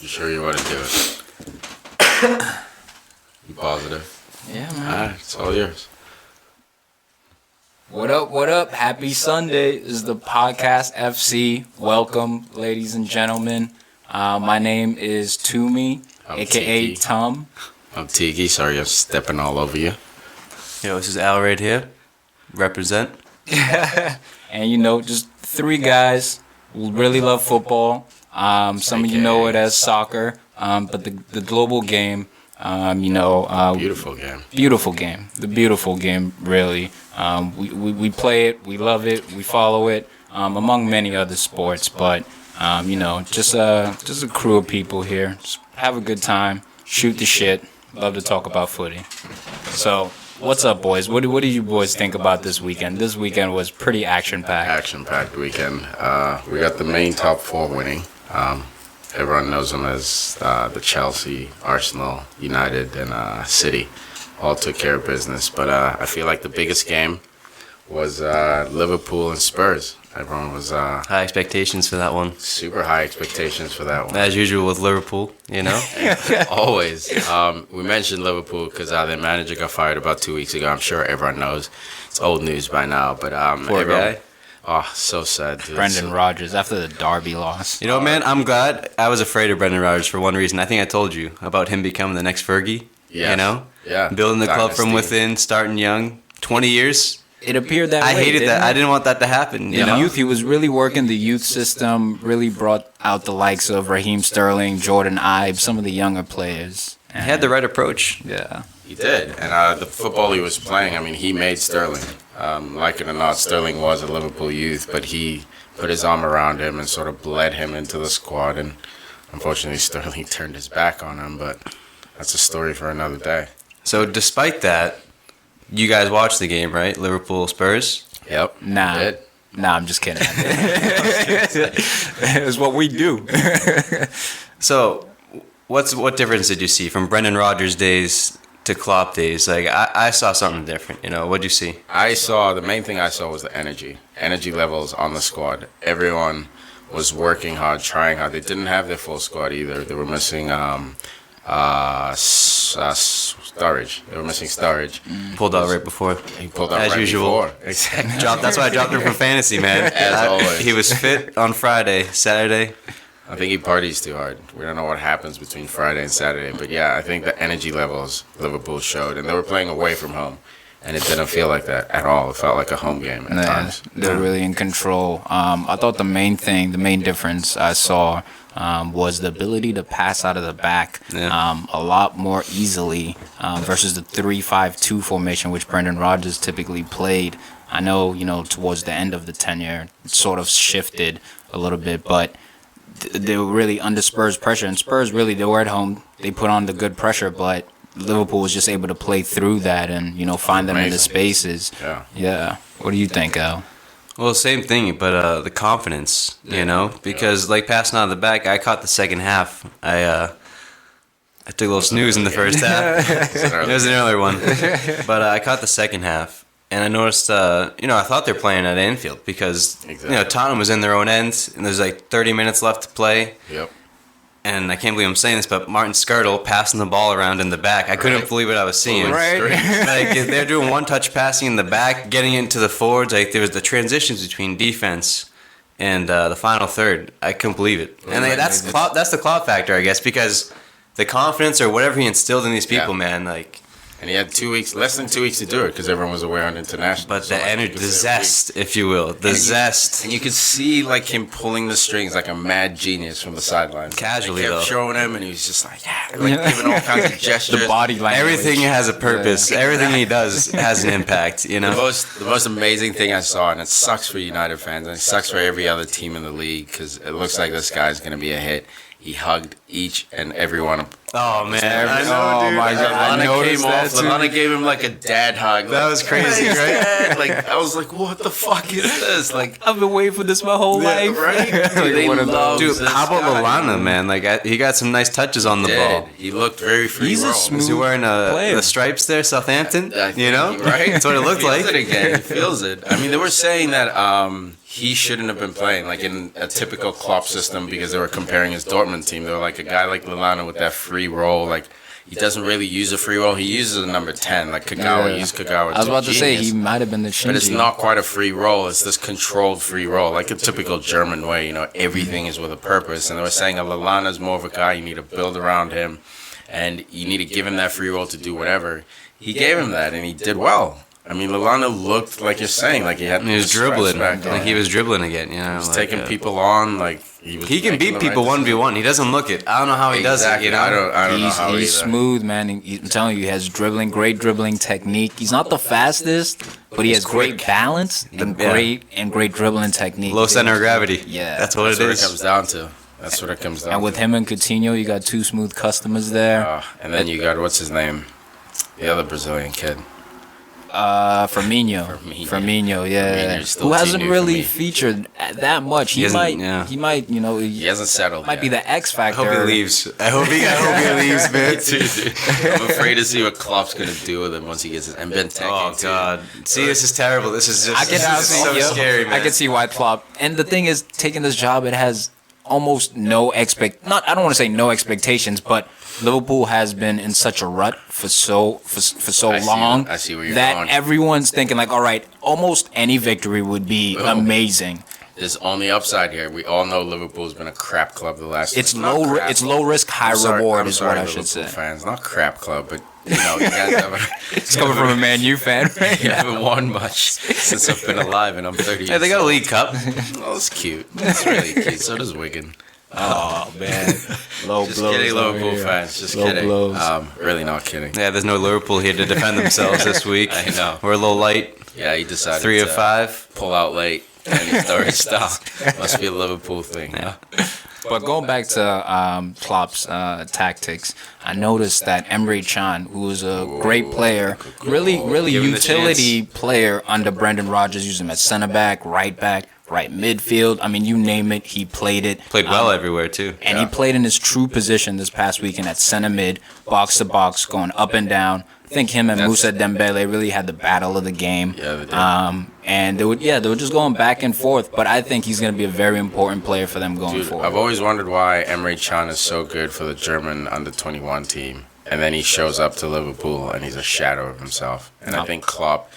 You sure you want to do it? You positive? Yeah, man. Alright, it's all yours. What up, what up? Happy Sunday. This is the Podcast FC. Welcome, ladies and gentlemen. My name is Toomey, I'm a.k.a. Tiki. Tum. I'm Tiki. Sorry I'm stepping all over you. Yo, this is Al right here. Represent. And, you know, just three guys who really love football. Some of you know it as soccer, but the global game, Beautiful game. Beautiful game. The beautiful game, really. We play it, we love it, we follow it, among many other sports. But, just a crew of people here. Just have a good time, shoot the shit, love to talk about footy. So, what's up, boys? What do you boys think about this weekend? This weekend was pretty action-packed. Action-packed weekend. We got the main top four winning. Everyone knows them as the Chelsea, Arsenal, United, and City. All took care of business. But I feel like the biggest game was Liverpool and Spurs. Everyone was High expectations for that one. super high expectations for that one. As usual with Liverpool, you know? Always. We mentioned Liverpool because their manager got fired about 2 weeks ago. I'm sure everyone knows. It's old news by now. But Poor everyone, guy. Oh, so sad, dude. Brendan Rodgers after the Derby loss. You know, man, I'm glad. I was afraid of Brendan Rodgers for one reason. I think I told you about him becoming the next Fergie. Yes. You know? Yeah. Building the club from Dynasty. within, starting young. 20 years. It appeared that I way, hated didn't that. it? I didn't want that to happen, you The know? youth, he was really working the youth system, really brought out the likes of Raheem Sterling, Jordan Ives, some of the younger players. He had the right approach. Yeah. He did. And the football he was playing, I mean, he made Sterling. Like it or not, Sterling was a Liverpool youth, but he put his arm around him and sort of bled him into the squad. And unfortunately, Sterling turned his back on him, but that's a story for another day. So despite that, you guys watched the game, right? Liverpool Spurs? Yep. Nah. Did. Nah, I'm just kidding. It's what we do. So, what difference did you see from Brendan Rodgers days to Klopp days? Like, I saw something different. You know, what'd you see? The main thing I saw was the energy levels on the squad. Everyone was working hard, trying hard. They didn't have their full squad either. They were missing Sturridge. They were missing Sturridge. Pulled out right before. He pulled out As right usual. before. Exactly. That's why I dropped him from fantasy, man. As always. He was fit on Friday, Saturday. I think he parties too hard. We don't know what happens between Friday and Saturday, but yeah, I think the energy levels Liverpool showed, and they were playing away from home, and it didn't feel like that at all. It felt like a home game at times. They're really in control. I thought the main difference I saw was the ability to pass out of the back a lot more easily versus the 3-5-2 formation, which Brendan Rodgers typically played. I know, towards the end of the tenure, it sort of shifted a little bit, but they were really under Spurs pressure. And Spurs, really, they were at home. They put on the good pressure, but Liverpool was just able to play through that and, find them in the spaces. Yeah. What do you think, Al? Well, same thing, but the confidence, because like passing out of the back, I caught the second half. I took a little snooze in the first half. It was an earlier one, but I caught the second half, and I noticed, I thought they were playing at Anfield because Tottenham was in their own end, and there's like 30 minutes left to play. Yep. And I can't believe I'm saying this, but Martin Skirtle passing the ball around in the back. I couldn't believe what I was seeing. Right. Like, they're doing one-touch passing in the back, getting into the forwards. Like, there was the transitions between defense and the final third. I couldn't believe it. And that's the Klopp factor, I guess, because the confidence or whatever he instilled in these people, man, like... And he had less than 2 weeks to do it because everyone was away on international. But the energy, the zest, if you will, zest. And you could see like him pulling the strings like a mad genius from the sidelines. Casually, they kept though. showing him, and he was just like, giving all kinds of gestures. The body language. Everything has a purpose. Everything he does has an impact, The most amazing thing I saw, and it sucks for United fans, and it sucks for every other team in the league because it looks like this guy's going to be a hit. He hugged each and every one of Oh, man. I know, Oh, dude. my God. I noticed that, too. Lallana gave him like a dad hug. That was crazy, "Nice, right?" Dad." Like, I was like, what the fuck is this? Like, I've been waiting for this my whole life. right? They love Dude, this how about guy. Lallana, man? Like, he got some nice touches on the ball. He looked very free. He's a roam. smooth Was he wearing player. the stripes there, Southampton? I think, right? That's what it looked He feels like. it again. He feels it. I mean, they were saying that he shouldn't have been playing like in a typical Klopp system because they were comparing his Dortmund team. They were like a guy like Lallana with that free role, like. He doesn't really use a free roll. He uses a number 10. Like Kagawa used Kagawa. I was about to say he might have been the Shinji. But it's not quite a free roll. It's this controlled free roll, like a typical German way. You know, everything is with a purpose. And they were saying a Lallana is more of a guy you need to build around him, and you need to give him that free roll to do whatever. He gave him that, and he did well. I mean, Lallana looked like you're saying, like he was dribbling, like he was dribbling again. You know, he's taking people on, like he can beat people 1v1. He doesn't look it. I don't know how he does it. You know, I don't know how he's smooth, man. I'm telling you, he has great dribbling technique. He's not the fastest, but he has great balance and great dribbling technique. Low center of gravity. Yeah, that's what it is. It comes down to. That's what it comes down. And with him and Coutinho, you got two smooth customers there. And then you got what's his name, the other Brazilian kid. Firmino, yeah, who hasn't really featured that much. He might, you know, he hasn't settled. Might be the X factor. I hope he leaves. I hope he leaves, man. I'm afraid to see what Klopp's gonna do with him once he gets his and Benteke. Oh God! See, this is terrible. This is just so scary, man. I can see why Klopp. And the thing is, taking this job, it has almost no I don't want to say no expectations, but Liverpool has been in such a rut for so long I see where you're that going. Everyone's thinking like, all right, almost any victory would be amazing. There's only upside here. We all know Liverpool's been a crap club the last. It's low risk, high reward is what I should say. Fans, not crap club, but you know, you guys haven't. It's coming from a Man U fan. Right? You haven't won much since I've been alive, and I'm 30. Hey, they got a League Cup. Oh, it's cute. It's really cute. So does Wigan. Oh man, just kidding, Liverpool fans. Just kidding. Really not kidding. Yeah, there's no Liverpool here to defend themselves this week. I know. We're a little light. Yeah, he decided 3 of 5. Pull out late. And he started stop. Must be a Liverpool thing. Yeah. But going back to Klopp's tactics, I noticed that Emre Can, who was a great player, really utility player under Brendan Rodgers, used him at center back, right midfield. I mean, you name it, he played it. Played well everywhere too. And he played in his true position this past weekend at center mid, box to box, going up and down. I think him and Moussa Dembele really had the battle of the game. Yeah, they did. And they were just going back and forth. But I think he's going to be a very important player for them going forward. I've always wondered why Emre Can is so good for the German under-21 team. And then he shows up to Liverpool and he's a shadow of himself. And I think Klopp,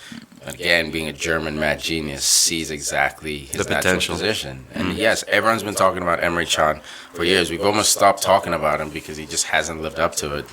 again, being a German mad genius, sees exactly his natural position. And yes, everyone's been talking about Emre Can for years. We've almost stopped talking about him because he just hasn't lived up to it.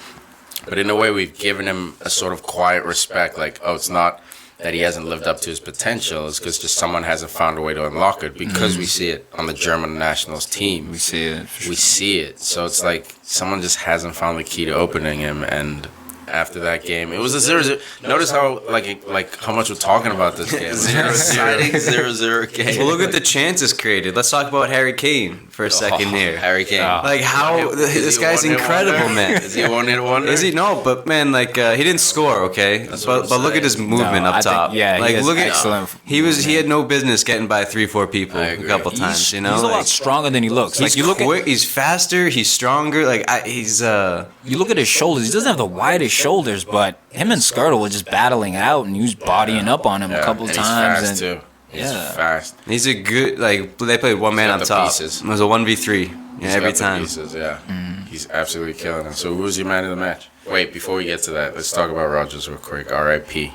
But in a way, we've given him a sort of quiet respect. Like, oh, it's not that he hasn't lived up to his potential. It's because just someone hasn't found a way to unlock it. Because we see it on the German nationals team. We see it. We see it. So it's like someone just hasn't found the key to opening him. And after that game, it was a 0-0. Notice how like how much we're talking about this game. 0-0 game. Well, look at the chances created. Let's talk about Harry Kane for a second here. Harry Kane. Like how this guy's incredible, man. Is he a one-hit wonder? Is he? No, but man, like he didn't score, okay. But look at his movement up top. Like look at excellent. He had no business getting by 3-4 people a couple times. You know, he's a lot stronger than he looks. He's quick. He's faster. He's stronger. Like he's. You look at his shoulders. He doesn't have the widest shoulders, but him and Skirtle were just battling out, and he was bodying up on him a couple times. He's fast too. He's fast. He's a good they played one man on top. Pieces. It was a 1v3 every time. Pieces, He's absolutely killing him. So who was your man of the match? Wait, before we get to that, let's talk about Rodgers real quick. R.I.P.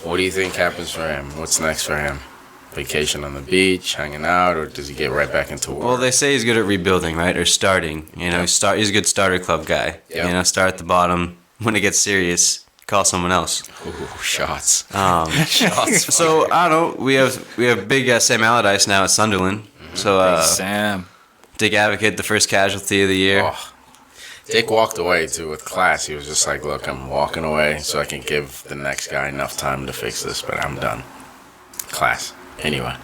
What do you think happens for him? What's next for him? Vacation on the beach, hanging out, or does he get right back into work? Well, they say he's good at rebuilding, right? Or starting. You know, he's a good starter club guy. Yep. You know, start at the bottom. When it gets serious, call someone else. Ooh, shots. Shots. So I don't know. We have big Sam Allardyce now at Sunderland. So Sam, Dick Advocate, the first casualty of the year. Oh. Dick walked away too with class. He was just like, "Look, I'm walking away so I can give the next guy enough time to fix this, but I'm done." Class. Anyway,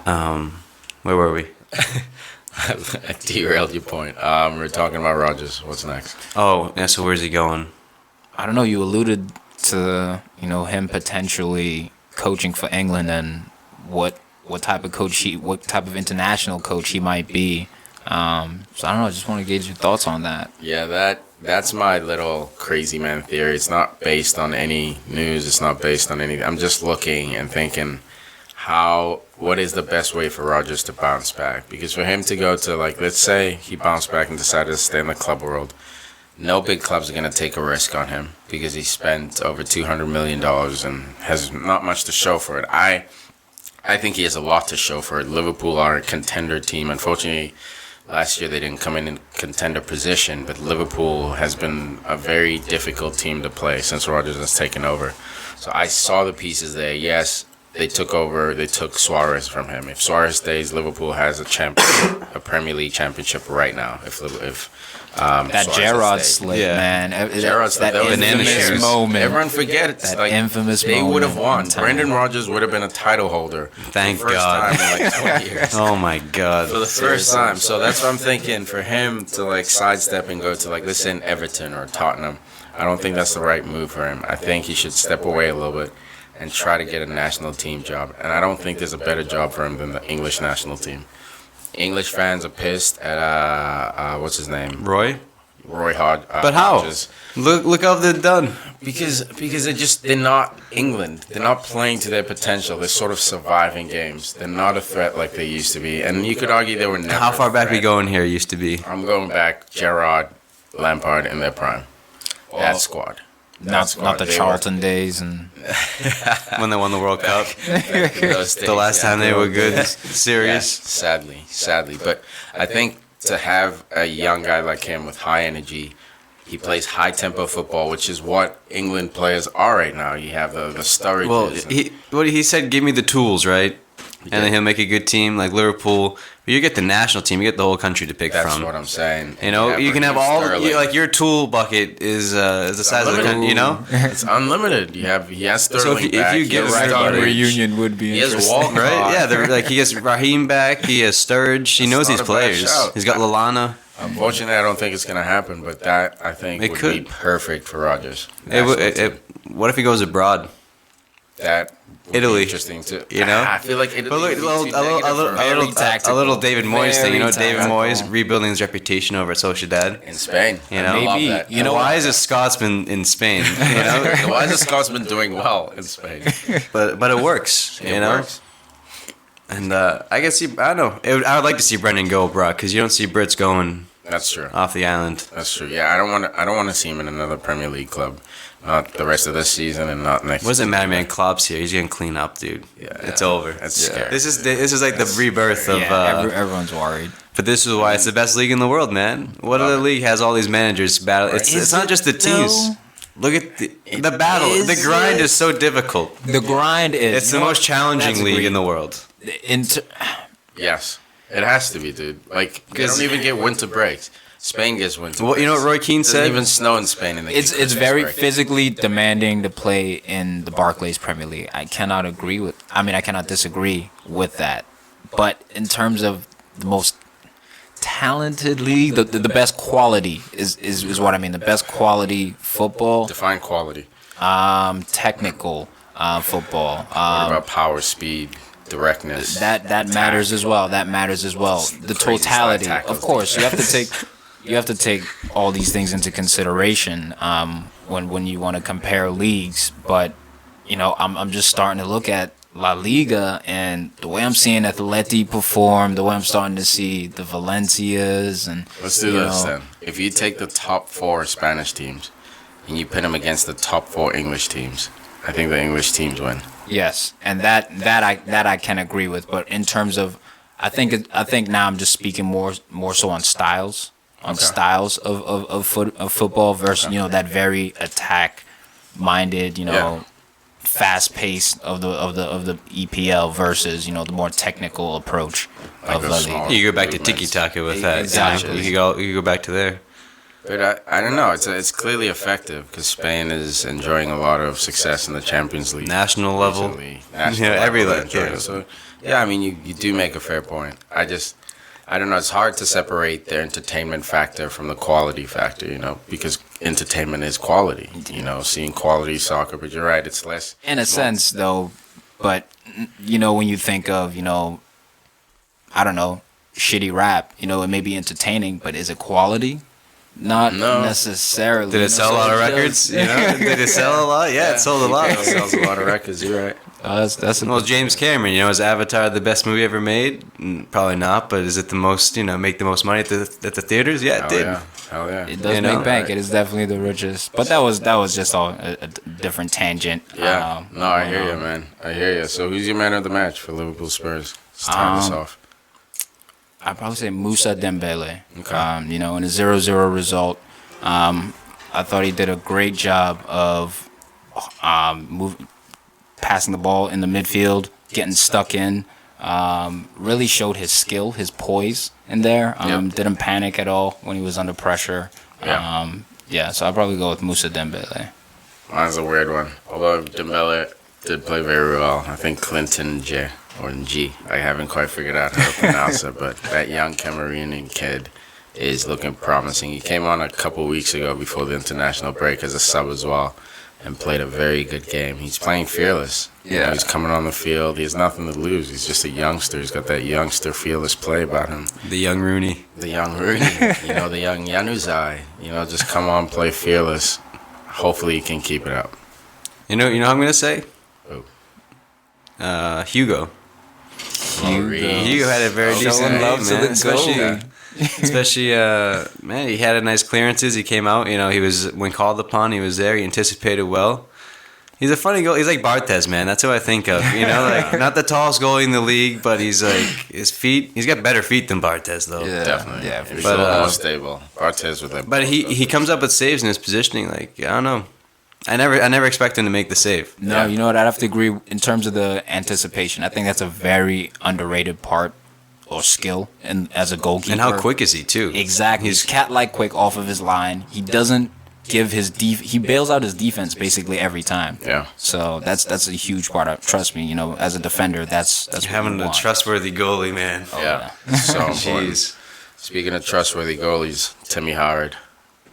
where were we? I derailed your point. We're talking about Rodgers. What's next? Oh, yeah. So where's he going? I don't know. You alluded to him potentially coaching for England and what type of international coach he might be. So I don't know. I just want to gauge your thoughts on that. Yeah, that's my little crazy man theory. It's not based on any news. It's not based on anything. I'm just looking and thinking, what is the best way for Rodgers to bounce back? Because for him to go to, like, let's say he bounced back and decided to stay in the club world, no big clubs are going to take a risk on him because he spent over $200 million and has not much to show for it. I think he has a lot to show for it. Liverpool are a contender team. Unfortunately, last year they didn't come in contender position, but Liverpool has been a very difficult team to play since Rodgers has taken over. So I saw the pieces there. Yes, they took Suarez from him. If Suarez stays, Liverpool has a Premier League championship right now. If that Gerrard slip, man. Gerrard's that infamous moment. Everyone forgets that infamous they moment. They would have won. Brendan Rodgers would have been a title holder. Thank for the first God. time in like 20 years. Oh my God. For the first time. So that's what I'm thinking. For him to like sidestep and go to like, let's say Everton or Tottenham, I don't think that's the right move for him. I think he should step away a little bit and try to get a national team job. And I don't think there's a better job for him than the English national team. English fans are pissed at what's his name? Roy Hodgson. But how? Look how they're done. Because they're not England. They're not playing to their potential. They're sort of surviving games. They're not a threat like they used to be. And you could argue they were never. How far back we going here used to be? I'm going back Gerrard, Lampard in their prime. That squad. Not the Charlton days and when they won the World Cup. The last time they were good. Serious. Yeah, sadly. But I think to have a young guy like him with high energy, he plays high tempo football, which is what England players are right now. You have the Sturridges. Well, he said, "Give me the tools, right?" And then he'll make a good team like Liverpool. You get the national team, you get the whole country to pick from. That's what I'm saying. You know, you can have all like your tool bucket is the size of the country. You know, it's unlimited. He has Sterling so if you give a reunion would be interesting. He has Walcott, right? Yeah, like he has Raheem back. He has Sturridge. He knows these players. He's got Lallana. Unfortunately, I don't think it's going to happen, but that I think would be perfect for Rodgers. What if he goes abroad? That would Italy, be interesting too. You know, I feel like Italy. A little David Moyes thing. You know, David Moyes rebuilding his reputation over at Sociedad in Spain. You know, maybe. You know, why is a Scotsman in Spain? You know, why is a Scotsman doing well in Spain? But it works. You know. And I guess I don't know. I would like to see Brendan go abroad because you don't see Brits going. That's true. Off the island. That's true. Yeah, I don't want to see him in another Premier League club. Not the rest of this season and not next. What does it matter, man? Klopp's here. He's gonna clean up, dude. Yeah, it's over. That's scary. This is like the rebirth of. Everyone's worried. But this is why it's the best league in the world, man. What other league has all these managers battle? It's not just the teams. Look at the battle. The grind is so difficult. The grind is. It's the most challenging league in the world. Yes, it has to be, dude. Like they don't even get winter breaks. Spain gets winter. Well, you know what Roy Keane said? It doesn't even snow in Spain. It's very physically demanding to play in the Barclays Premier League. I cannot disagree with that. But in terms of the most talented league, the best quality is what I mean. The best quality football. Define quality. Technical football. What about power, speed, directness? That matters as well. The totality, of course, you have to take all these things into consideration when you want to compare leagues. But you know, I'm just starting to look at La Liga and the way I'm seeing Atleti perform, the way I'm starting to see the Valencias and. Let's do this then. If you take the top 4 Spanish teams and you pit them against the top 4 English teams, I think the English teams win. Yes, and that I can agree with. But in terms of, I think now I'm just speaking more so on styles. Styles of football versus that very attack-minded fast pace of the EPL versus the more technical approach of La Liga. You go back to tiki taka with that. Exactly. You go back to there. But I don't know. It's clearly effective because Spain is enjoying a lot of success in the Champions League. National level. Every level. Yeah. So yeah, I mean you do make a fair point. I don't know. It's hard to separate the entertainment factor from the quality factor, because entertainment is quality. Seeing quality soccer. But you're right. It's less. In a sense, though, but when you think of I don't know, shitty rap, it may be entertaining, but is it quality? Not necessarily. Did it sell a lot of records? Did it sell a lot? Yeah, it sold a lot. It sells a lot of records. You're right. That's a Well, James Cameron, is Avatar the best movie ever made? Probably not, but is it the most, make the most money at the theaters? Yeah, it Hell did. yeah. Hell yeah. It does make bank. It is definitely the richest. But that was just all a different tangent. Yeah. No, I hear you, man. I hear you. So who's your man of the match for Liverpool Spurs? Let's start this off. I'd probably say Moussa Dembele. Okay. In a 0-0 result, I thought he did a great job of passing the ball in the midfield, getting stuck in. Really showed his skill, his poise in there. Didn't panic at all when he was under pressure. So I'd probably go with Moussa Dembele. Mine's a weird one. Although Dembele did play very well. I think Clinton J. Or G. I haven't quite figured out how to pronounce it, but that young Cameroonian kid is looking promising. He came on a couple weeks ago before the international break as a sub as well and played a very good game. He's playing fearless. Yeah. He's coming on the field. He has nothing to lose. He's just a youngster. He's got that youngster fearless play about him. The young Rooney. The young Rooney. The young Januzaj. Just come on, play fearless. Hopefully he can keep it up. You know what I'm going to say? Oh. Hugo. Hugo had a very decent game, man. Especially, man, he had a nice clearances. He came out, he was, when called upon, he was there. He anticipated well. He's a funny goal. He's like Barthez, man. That's who I think of. Like not the tallest goalie in the league, but he's like his feet. He's got better feet than Barthez, though. Yeah, definitely. Yeah, for He's sure. a little more stable. Barthez with that. But he comes up with saves in his positioning. Like, I don't know. I never expect him to make the save. No, you know what? I'd have to agree in terms of the anticipation. I think that's a very underrated part or skill as a goalkeeper. And how quick is he, too? Exactly. He's cat-like quick off of his line. He doesn't give he bails out his defense basically every time. Yeah. So that's a huge part of, trust me, as a defender, that's having a trustworthy goalie, man. Yeah. So important. Jeez. Speaking of trustworthy goalies, Timmy Howard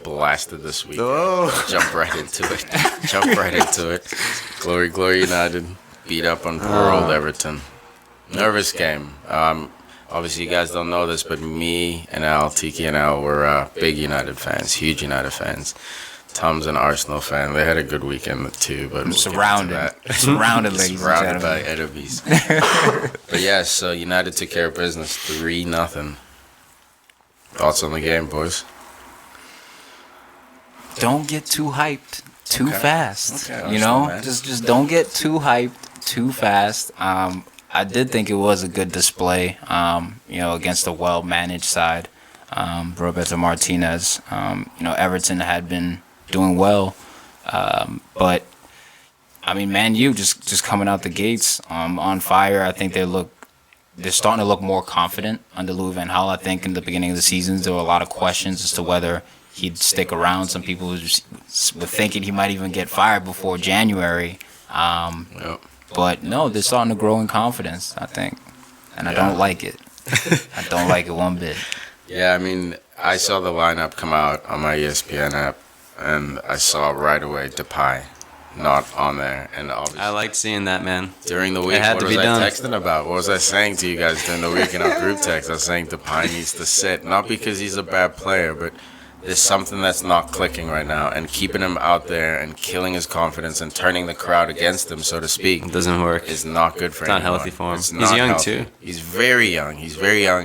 blasted this week. Oh. Jump right into it. Glory United beat up on poor old Everton. Nervous game. Obviously, you guys don't know this, but me and Tiki and Al were big United fans, huge United fans. Tom's an Arsenal fan. They had a good weekend too, but we'll surrounded, ladies and surrounded gentlemen. by enemies. But yes, so United took care of business, 3-0. Thoughts on the game, boys? Don't get too hyped too fast. Okay, just don't get too hyped too fast. I did think it was a good display, against a well-managed side. Roberto Martinez, Everton had been doing well, but I mean, Man U just coming out the gates on fire. I think they're starting to look more confident under Louis van Gaal. I think in the beginning of the season there were a lot of questions as to whether he'd stick around. Some people were thinking he might even get fired before January. But no, they're starting to grow in confidence, I think. And I don't like it. I don't like it one bit. Yeah, I mean, I saw the lineup come out on my ESPN app, and I saw right away Depay not on there. And obviously, I liked seeing that, man. During the week, what was I texting about? What was I saying to you guys during the week in our group text? I was saying Depay needs to sit, not because he's a bad player, but there's something that's not clicking right now, and keeping him out there and killing his confidence and turning the crowd against him, so to speak, It doesn't work. is not good for him. It's not healthy for him. It's He's not young, healthy. too. He's very young,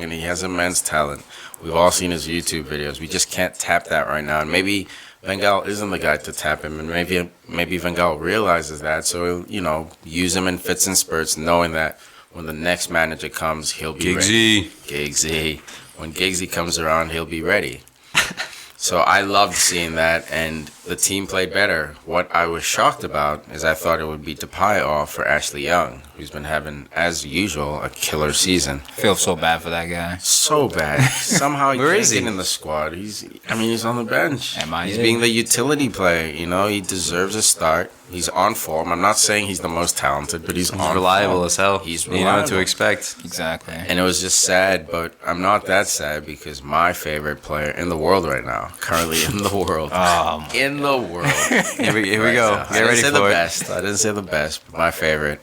and he has immense talent. We've all seen his YouTube videos. We just can't tap that right now, and maybe Van Gaal isn't the guy to tap him, and maybe Van Gaal realizes that, so he'll, use him in fits and spurts, knowing that when the next manager comes, he'll be ready. Giggsy. When Giggsy comes around, he'll be ready. So I loved seeing that, and the team played better. What I was shocked about is I thought it would be Depay off for Ashley Young, who's been having, as usual, a killer season. I feel so bad for that guy. So bad. Somehow he Where can't is he? get in the squad. He's on the bench. MIA. He's being the utility player. He deserves a start. He's on form. I'm not saying he's the most talented, but he's on reliable form. as hell. He's You know what reliable. to expect. Exactly. And it was just sad, but I'm not that sad because my favorite player in the world right now, currently in the world, in the world. Here we go. Now. Get ready for it. I didn't say the best, but my favorite,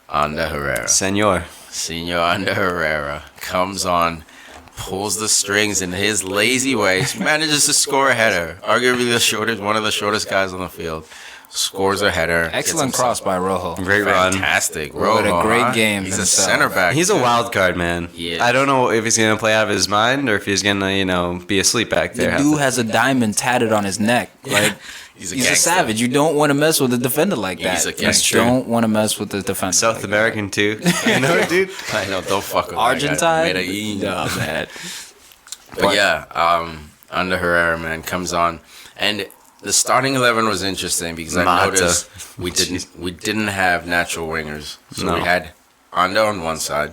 Ander Herrera. Senor. Senor Ander Herrera comes on, pulls the strings in his lazy ways, manages to score a header. Arguably one of the shortest guys on the field. scores a header. Excellent cross by Rojo. Great run. Fantastic. What Rojo, a great game He's a himself. center back. He's a wild card, man. He is. I don't know if he's gonna play out of his mind or if he's gonna, be asleep back there. The dude has a diamond tatted on his neck. Like He's he's a gangster. savage. You don't want to mess with a defender like that. He's a You gangster. don't want to mess with the defender. South like American too. You know, dude. I know. Don't fuck with Argentine. That guy. Medellin. Nah, man. But yeah, under Herrera, man, comes on, and the starting 11 was interesting because I Mata. noticed we didn't have natural wingers, so No. we had Ando on one side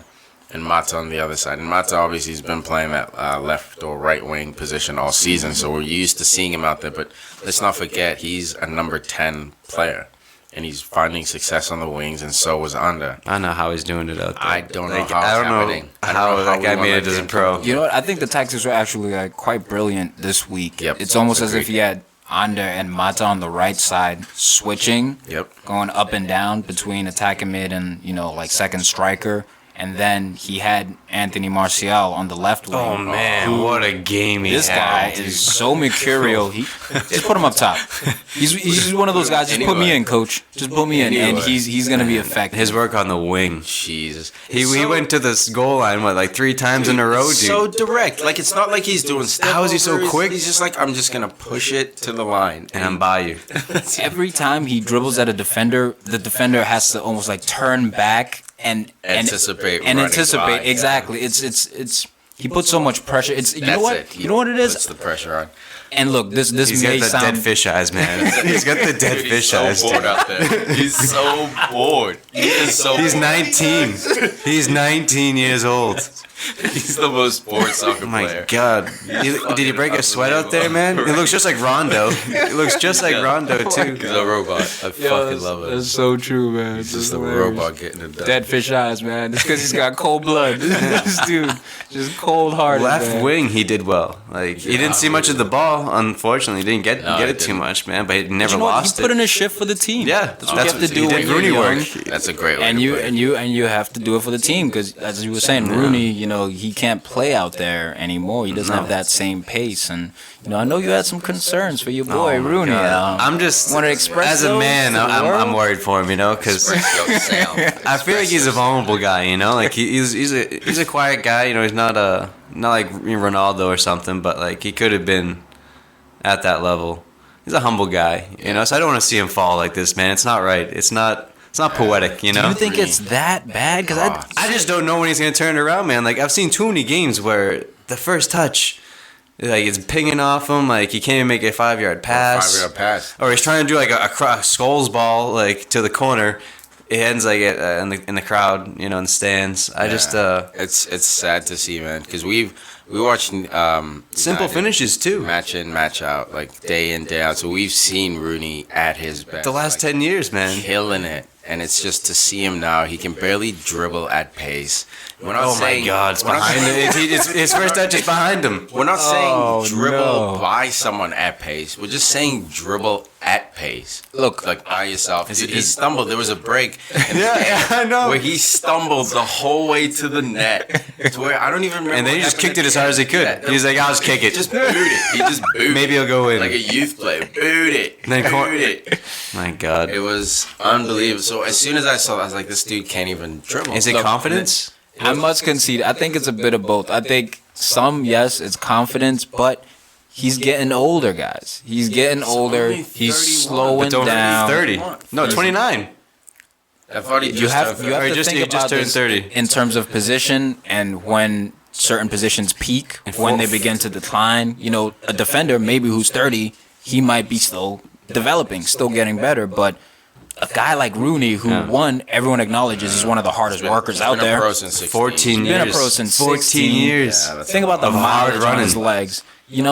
and Mata on the other side. And Mata obviously has been playing that left or right wing position all season, so we're used to seeing him out there. But let's not forget he's a number 10 player, and he's finding success on the wings, and so was Ando. I don't know how he's doing it out there. I don't know how it's I don't happening. know I don't how know that we guy won made that it as a game. pro. You know what? I think the tactics were actually quite brilliant this week. Yep. It's almost as Agreed. if he had Ander and Mata on the right side switching, Yep. going up and down between attack and mid and, second striker. And then he had Anthony Martial on the left wing. Oh man, what a game he This guy had. is so mercurial. He just put him up top. He's one of those guys. Just put me in, coach. Just put me in, and Anyway. he's gonna be effective. His work on the wing. Jesus. He went to this goal line like 3 times in a row, dude. So direct. Like, it's not like he's doing step How is he so overs. quick? He's just like, I'm just going to push it to the line. and I'm by you. Every time he dribbles at a defender, the defender has to almost turn back and Anticipate and running anticipate by. exactly. It's he puts so much pressure. It's you know That's what it. you know what it Puts is. the pressure on. And look, this He's may got the sound dead fish eyes, man. He's got the dead Dude, fish he's so eyes. bored out there. He's so bored. He is so He's bored. 19. He's 19 years old. He's the most bored soccer Oh my player. god. Did he break a sweat out there, man? It looks just like Rondo. It looks just like Rondo, too. He's a robot. I fucking love it. so true, man. He's just a robot getting it done. Dead fish eyes, man. It's because he's got cold blood. This dude, just cold hearted. Left wing, he did well. Like he didn't see much of the ball. Unfortunately, he didn't get No, he it too didn't. much, man. But he never You know what? lost He put it. in a shift for the team. Yeah, that's what you have to do he when did you're Rooney young. work. That's a great way And to you put it. and you have to do it for the team because, as you were saying, Rooney, he can't play out there anymore. He doesn't have that same pace. And I know you had some concerns for your boy Oh my Rooney. God. I'm just wanna express as a those man, to the I'm world? worried for him, because I feel like he's a vulnerable guy, like he's a quiet guy, he's not like Ronaldo or something, but like he could have been at that level. He's a humble guy, so I don't want to see him fall like this, man. It's not right. It's not poetic, Do you think it's that bad? Because I just don't know when he's gonna turn it around, man. Like I've seen too many games where the first touch, like it's pinging off him, like he can't even make a 5-yard pass. 5-yard pass. Or he's trying to do like a Scholes ball like to the corner. It ends like in the crowd, in the stands. I just it's sad to see, man, because we watched simple United finishes too. match in, match out, like day in, day out. So we've seen Rooney at his best. The last like, 10 years, man. killing it. And it's just to see him now. He can barely dribble at pace. We're not Oh saying, my God, it's we're not behind saying- him. His first touch is behind him. We're not saying Oh, dribble no. by someone at pace. We're just saying dribble at pace. Look, Like by yourself. Is Dude, it- he stumbled. There was a break. in the Yeah, game I know. Where he stumbled the whole way to the net. To where I don't even remember. And then he what just happened kicked it as hard as he could. Yeah, He's like, I'll just kick it. Just boot it. He just booted Maybe he'll go in. like a youth player. Boot it. And then boot it. My God. It was unbelievable. So as soon as I saw that, I was like, this dude can't even dribble. Is it Look, confidence? I must concede. I think it's a bit of both. I think yes, it's confidence, but he's getting older, guys. He's getting older. only He's 31. slowing But don't down. 30. No, 29. I thought he You just have turned you have Or to just- think he just about turned this 30. in terms of position and when certain positions peak, when they begin to decline. A defender maybe who's 30, he might be still developing, still getting better, but a guy like Rooney, who everyone acknowledges is one of the hardest workers He's out been a there. pro since 16. 14 Been a years. pro since 14 16. years. Yeah, that's Think about the Of hard mileage on his running. legs.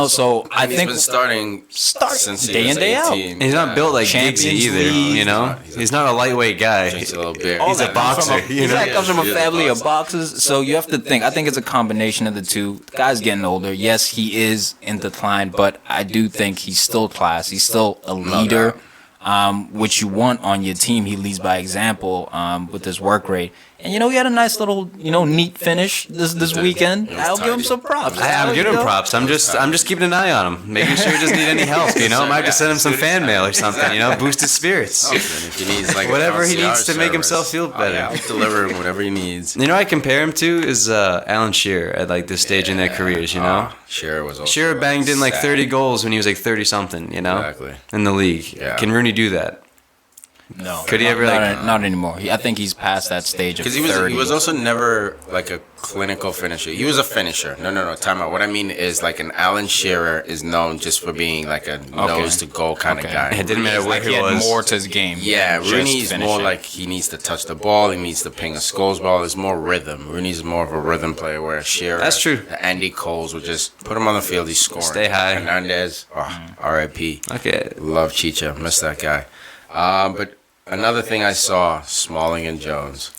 So I He's think been starting since he day was in, day out. 18. And he's not built like Champions Giggsy either, League. He's not a lightweight guy. Drinks a little beer. He's a boxer, He comes from a He is a family of boxer. boxers, so you have to think. I think it's a combination of the two. The guy's getting older. Yes, he is in decline, but I do think he's still class. He's still a leader, which you want on your team. He leads by example with his work rate. And he had a nice little, neat finish this weekend. I'll give him some props. I'm giving him props. I'm just keeping an eye on him, making sure he doesn't need any help. I might just send him some fan mail or something. Boost his spirits. If he needs Whatever he needs to make himself feel better. I'll deliver him whatever he needs. I compare him to is Alan Shearer at this stage in their careers. Shearer was also Shearer banged in 30 goals when he was 30 something. Exactly. In the league. Yeah. Can Rooney do that? No. Could he ever not anymore. I think he's past that stage of 30. Because he was also never a clinical finisher. He was a finisher. No. Time out. What I mean is an Alan Shearer is known just for being a nose to goal kind of guy. It didn't matter where he he was. had more to his game. Yeah, Rooney's finishing. more he needs to touch the ball. He needs to ping a Scholes ball. There's more rhythm. Rooney's more of a rhythm player, where Shearer, That's true. Andy Coles would just put him on the field. He's scoring. Stay high. Hernandez, R.I.P. Okay. Love Chicha. Miss that guy. But another thing I saw, Smalling and Jones,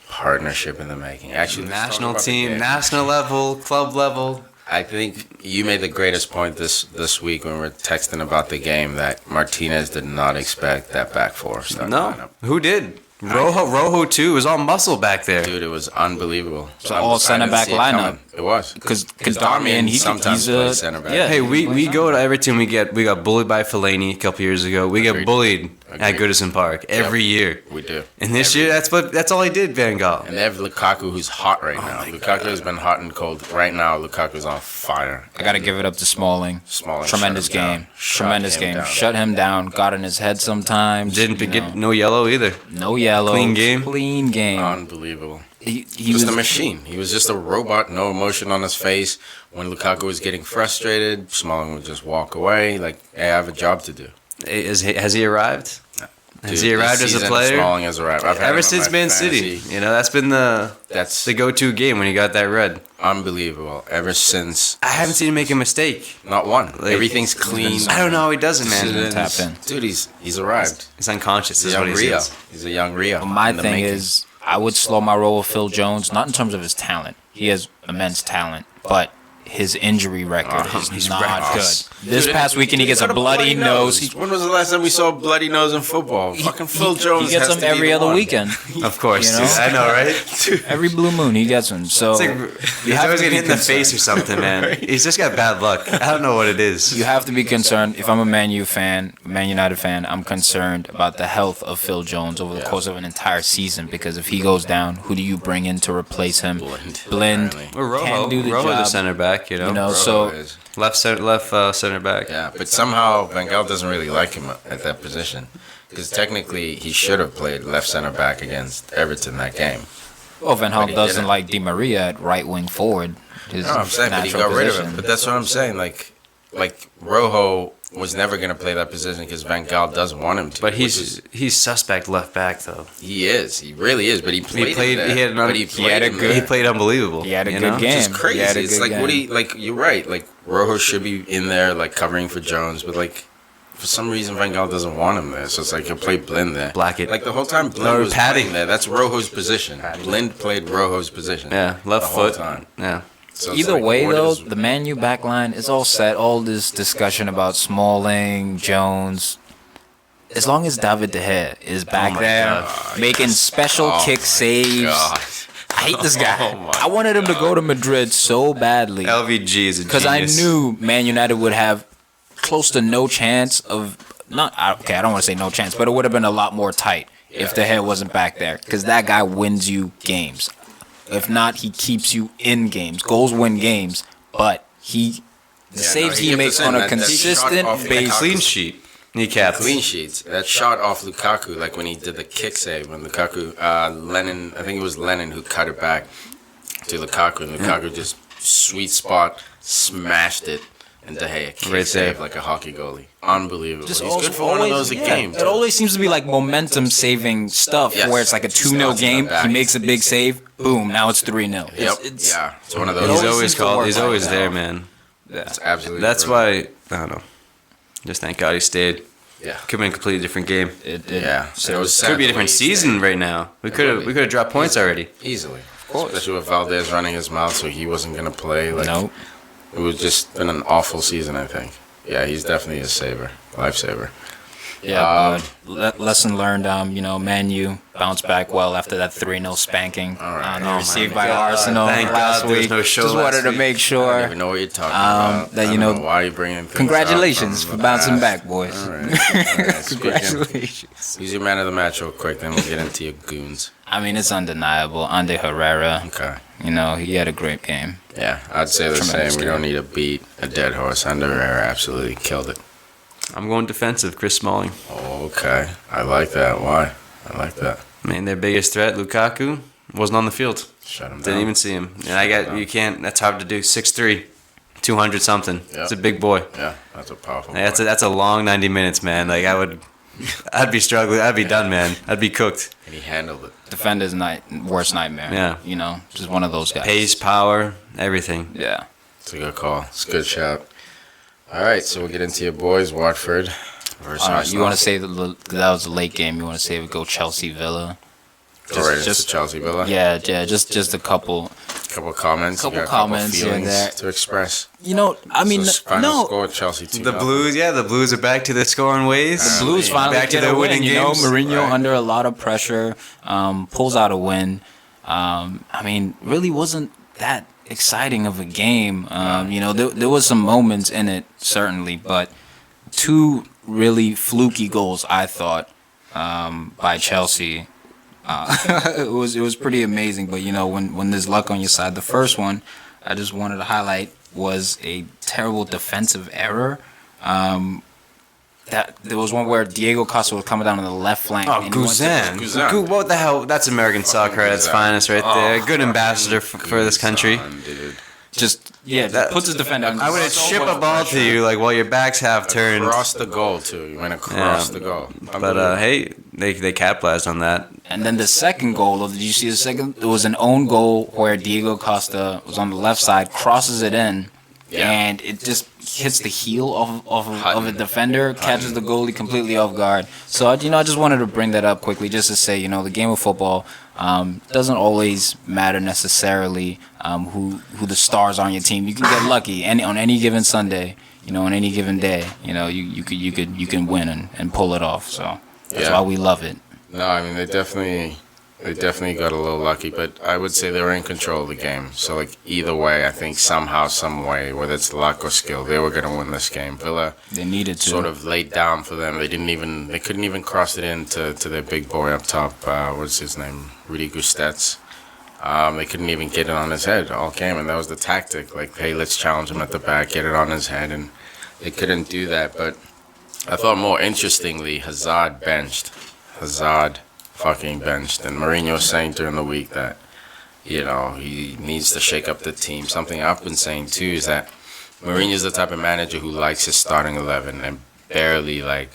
partnership in the making. Actually, National team, national level, club level. I think you made the greatest point this week when we were texting about the game, that Martinez did not expect that back four. No, who did? Rojo too. It was all muscle back there. Dude, it was unbelievable. So all center back lineup. It was Because Darmian he's sometimes plays center back. Yeah. Hey, we go to Everton. We got bullied by Fellaini a couple years ago. We get bullied at Goodison Park every year. We do. And this year, that's all he did, Van Gaal. And they have Lukaku, who's hot right now. Lukaku has been hot and cold. Right now, Lukaku's on fire. I got to give it up to Smalling. Tremendous game. Tremendous game. Shut him down. Got in his head sometimes. Didn't get no yellow either. No yellow. Clean game. Clean game. Unbelievable. He was was a machine. He was just a robot, no emotion on his face. When Lukaku was getting frustrated, Smalling would just walk away. Hey, I have a job to do. Has he arrived? Has he Dude, arrived this as a season, player? Smalling has arrived. I've had him Ever on since my Man fantasy. City, that's been the go-to game when he got that red. Unbelievable. Ever since, I haven't seen him make a mistake. not one. Everything's clean. I don't know how he does it, man. Tap in. Dude, he's arrived. He's unconscious. He's Is a what young he Rio. is. He's a young Rio. But my in the thing making. is, I would slow my roll with Phil Jones, not in terms of his talent. He has immense talent, but his injury record is not reckless. good. This past weekend, he gets a bloody nose. When was the last time we saw a bloody nose in football? Fucking Phil Jones He gets has them to be every the other one. weekend. Of course, You know? dude. I know, right? Every blue moon, he gets them. So He's always getting hit in the face or something, man. He's just got bad luck. I don't know what it is. you have to be concerned. If I'm a Man United fan, I'm concerned about the health of Phil Jones over the course of an entire season, because if he goes down, who do you bring in to replace him? Blind Well, can't do the Rojo the job. center back, So is. left center back. Yeah, but somehow Van Gaal doesn't really like him at that position, because technically he should have played left center back against Everton that game. well, Van But Gaal he doesn't didn't. like Di Maria at right wing forward. His No, I'm saying, but he natural got rid of position. him. But that's what I'm saying. Like Rojo was never going to play that position because Van Gaal doesn't want him to. But which is- he's suspect left back though. he is. He really is. But he played. played- him there. he had an- but he played had a him good- there. He played unbelievable. He had a you good know? game. It's crazy. He had a It's good like what game. he you're right. Rojo should be in there covering for Jones, but for some reason Van Gaal doesn't want him there. So it's he'll play Blind there. Blackett. The whole time Blind No, was Paddy. playing there. That's Rojo's position. Blind played Rojo's position. Yeah, left the whole foot. time. Yeah. So it's Either way, where though, does- the Man U backline is all set. All this discussion about Smalling, Jones. As long as David De Gea is back my there, God. making special kick saves. God. I hate this guy. Oh my I wanted him to go to Madrid so badly. LVG is a Because I genius. knew Man United would have close to no chance of I don't want to say no chance, but it would have been a lot more tight if De Gea wasn't back there. Because that guy wins you games. If not, he keeps you in games. Goals win games, but the saves he kept makes us in. on a That shot consistent off basis. Clean sheet. Kneecaps. Clean sheets. That shot off Lukaku, when he did the kick save, when Lukaku, Lennon, I think it was Lennon who cut it back to Lukaku, and Lukaku just sweet spot, smashed it, and De Gea kick Great save save. like a hockey goalie. Unbelievable. Just He's also good for one of those a yeah, game. It always seems to be momentum saving stuff Yes. where it's like a 2-0 Starts in game. the back. He makes a big save. Boom. Now it's 3-0. Yep. It's It's one of It those. He's always always seems to work He's like always that. there, man. It's absolutely. That's brilliant. why I don't know. Just thank God he stayed. Yeah. Could have been a completely different game. Yeah. So it was sad Could be a the way different he season stayed. right now. We could have dropped points already. Easily. Of course. Especially with Valdez running his mouth, so he wasn't going to play. Nope. It was just been an awful season, I think. Yeah, he's definitely a lifesaver. Yeah, lesson learned. Man U bounced back well after that 3-0 spanking they received by Arsenal last week. No show Just wanted to make sure I don't even know what you're talking about. that why you bringing things congratulations up for from the bouncing past. back, boys. All right. Congratulations. Who's your man of the match real quick, then we'll get into your goons. I mean, it's undeniable. Ande Herrera, Okay. he had a great game. Yeah, I'd say the Tremendous same. We game. don't need to beat a dead horse. Ande Herrera absolutely killed it. I'm going defensive, Chris Smalling. Okay. I like that. Why? I like that. I mean, their biggest threat, Lukaku, wasn't on the field. Shut him down. Didn't even see him. And you can't, that's hard to do. 6'3", 200 something. Yeah. It's a big boy. Yeah, that's a powerful That's boy. a long 90 minutes, man. Like, I'd be struggling. I'd be done, man. I'd be cooked. And he handled it. Defender's worst nightmare. Yeah. Just one of those guys. Pace, power, everything. Yeah. It's a good call. It's a good shout. All right, so we'll get into your boys, Watford versus You Arsenal. want to say that was a late game? You want to say we go Chelsea Villa? Go right into Chelsea Villa? Yeah. Just a couple. Couple comments. Couple You got comments here and feelings there. to express. I mean, So final no. score, Chelsea 2. The Blues are back to their scoring ways. The Blues finally back to get their a win. winning games. Mourinho Right. under a lot of pressure, pulls out a win. I mean, really wasn't that exciting of a game. There was some moments in it certainly, but two really fluky goals I thought by Chelsea. It was pretty amazing. But when there's luck on your side, the first one I just wanted to highlight was a terrible defensive error. That there was one where Diego Costa was coming down on the left flank. Oh, and he went to- Guzan. What the hell? That's American soccer at its finest right there. Good ambassador for this country. Dude. Just puts his defender. I would chip a ball to you like while your back's half turned. Across the goal, too. You went across the goal. But hey, they capitalized on that. And then the second goal, did you see the second? It was an own goal where Diego Costa was on the left side, crosses it in, and it just hits the heel of a defender, catches the goalie completely off guard. So I just wanted to bring that up quickly, just to say, the game of football doesn't always matter necessarily who the stars are on your team. You can get lucky on any given Sunday, on any given day. You can win and pull it off. So that's why we love it. No, I mean, they definitely got a little lucky, but I would say they were in control of the game. So, like, either way, I think somehow, some way, whether it's luck or skill, they were going to win this game. Villa They needed to. sort of laid down for them. They couldn't even cross it in to their big boy up top. What's his name? Rudy Gustets. They couldn't even get it on his head all game, and that was the tactic. Like, hey, let's challenge him at the back, get it on his head, and they couldn't do that. But I thought more interestingly, Hazard fucking benched. And Mourinho was saying during the week that, he needs to shake up the team. Something I've been saying too is that Mourinho's the type of manager who likes his starting 11 and barely It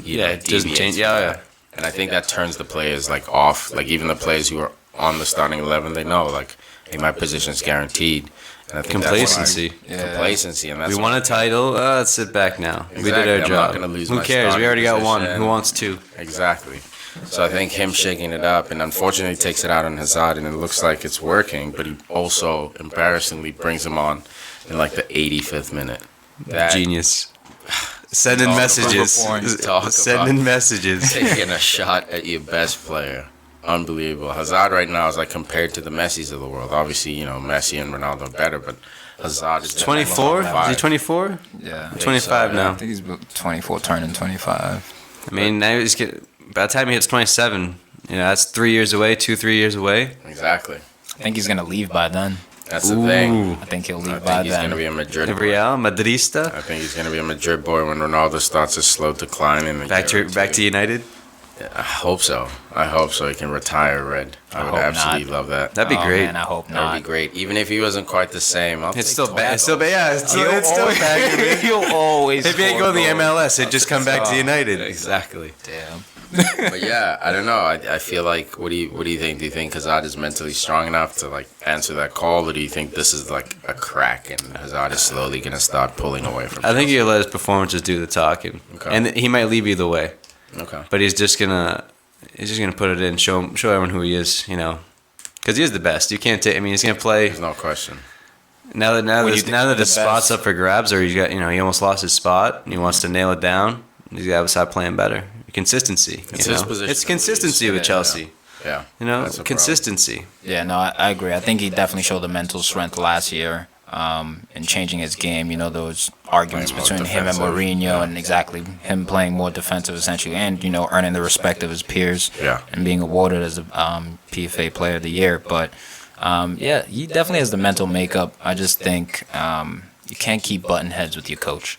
doesn't deviates change. from Yeah. that. And I think that turns the players off. Like, even the players who are on the starting 11, they know hey, my position's guaranteed. And I think Complacency. Complacency, and that's We won a title. Let's sit back now. We did Exactly. our I'm not job. gonna lose Who my cares? We starting already got one. position. Who wants two? Exactly. So I think him shaking it up, and unfortunately takes it out on Hazard, and it looks like it's working, but he also embarrassingly brings him on in the 85th minute. Genius. Sending messages. Sending messages. Taking a shot at your best player. Unbelievable. Hazard right now is compared to the Messis of the world. Obviously, Messi and Ronaldo are better, but Hazard is 24? Is he 24? Yeah. 25 so, now. I think he's 24, turning 25. I mean, now by the time he hits 27, that's 3 years away, 2-3 years away. Exactly. I think he's gonna leave by then. That's the thing. I think he'll I leave by think he's then. going to be a Madrid boy. Real Madrista. I think he's going to be a Madrid boy when Ronaldo starts his slow decline in the Back to United. Yeah, I hope so. I hope so. He can retire red. I would hope absolutely not. love that. That'd be great. Man, I hope That'd not. be great. Even if he wasn't quite the same. It's still bad. It's still bad. Yeah, it's still bad. He'll always. If he ain't go to the score goals. MLS, he'd just come back to United. Exactly. Damn. But yeah, I don't know. I feel like, what do you think? Do you think Hazard is mentally strong enough to answer that call, or do you think this is a crack and Hazard is slowly gonna start pulling away from? I think he'll let his performances do the talking, and he might leave either way. Okay. But he's just gonna put it in, show everyone who he is, because he is the best. You can't take. I mean, he's gonna play. There's no question. Now that When you the think the spot's best- up for grabs, or he almost lost his spot, and he wants to nail it down. He's got to start playing better. Consistency. It's his position. It's consistency with Chelsea. Yeah. That's consistency. Yeah, no, I agree. I think he definitely showed the mental strength last year in changing his game. Those arguments between him and Mourinho and exactly him playing more defensive essentially and, earning the respect of his peers and being awarded as a PFA Player of the Year. But, he definitely has the mental makeup. I just think you can't keep butting heads with your coach.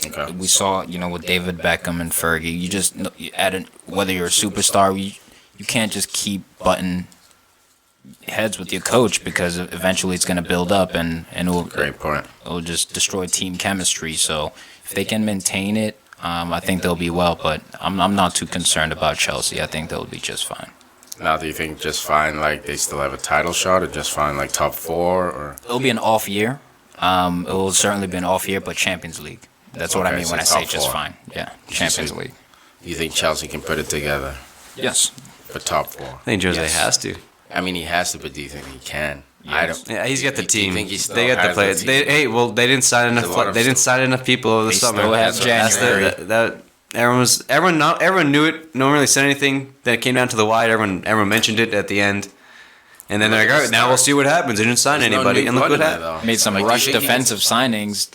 Okay. We saw, with David Beckham and Fergie, you just, whether you're a superstar, you can't just keep butting heads with your coach because eventually it's going to build up and Great point. It'll just destroy team chemistry. So if they can maintain it, I think they'll be well. But I'm not too concerned about Chelsea. I think they'll be just fine. Now, do you think just fine, like they still have a title shot, or just fine, like top 4, or? It'll be an off year. It will certainly be an off year, but Champions League. That's what I mean when I say just fine. Yeah, Champions League. You think Chelsea can put it together? Yes. For top 4? I think Jose has to. I mean, he has to, but do you think he can? Yes. I don't. Yeah, he's got the team. Think he still They got the has players. the team? They didn't sign enough. They didn't sign enough people over the They summer. still have January. Everyone knew it. No one really said anything. Then it came down to the wire. Everyone mentioned it at the end. And then they're like, all right, now we'll see what happens. They didn't sign anybody, and look what happened. Made some rush defensive signings,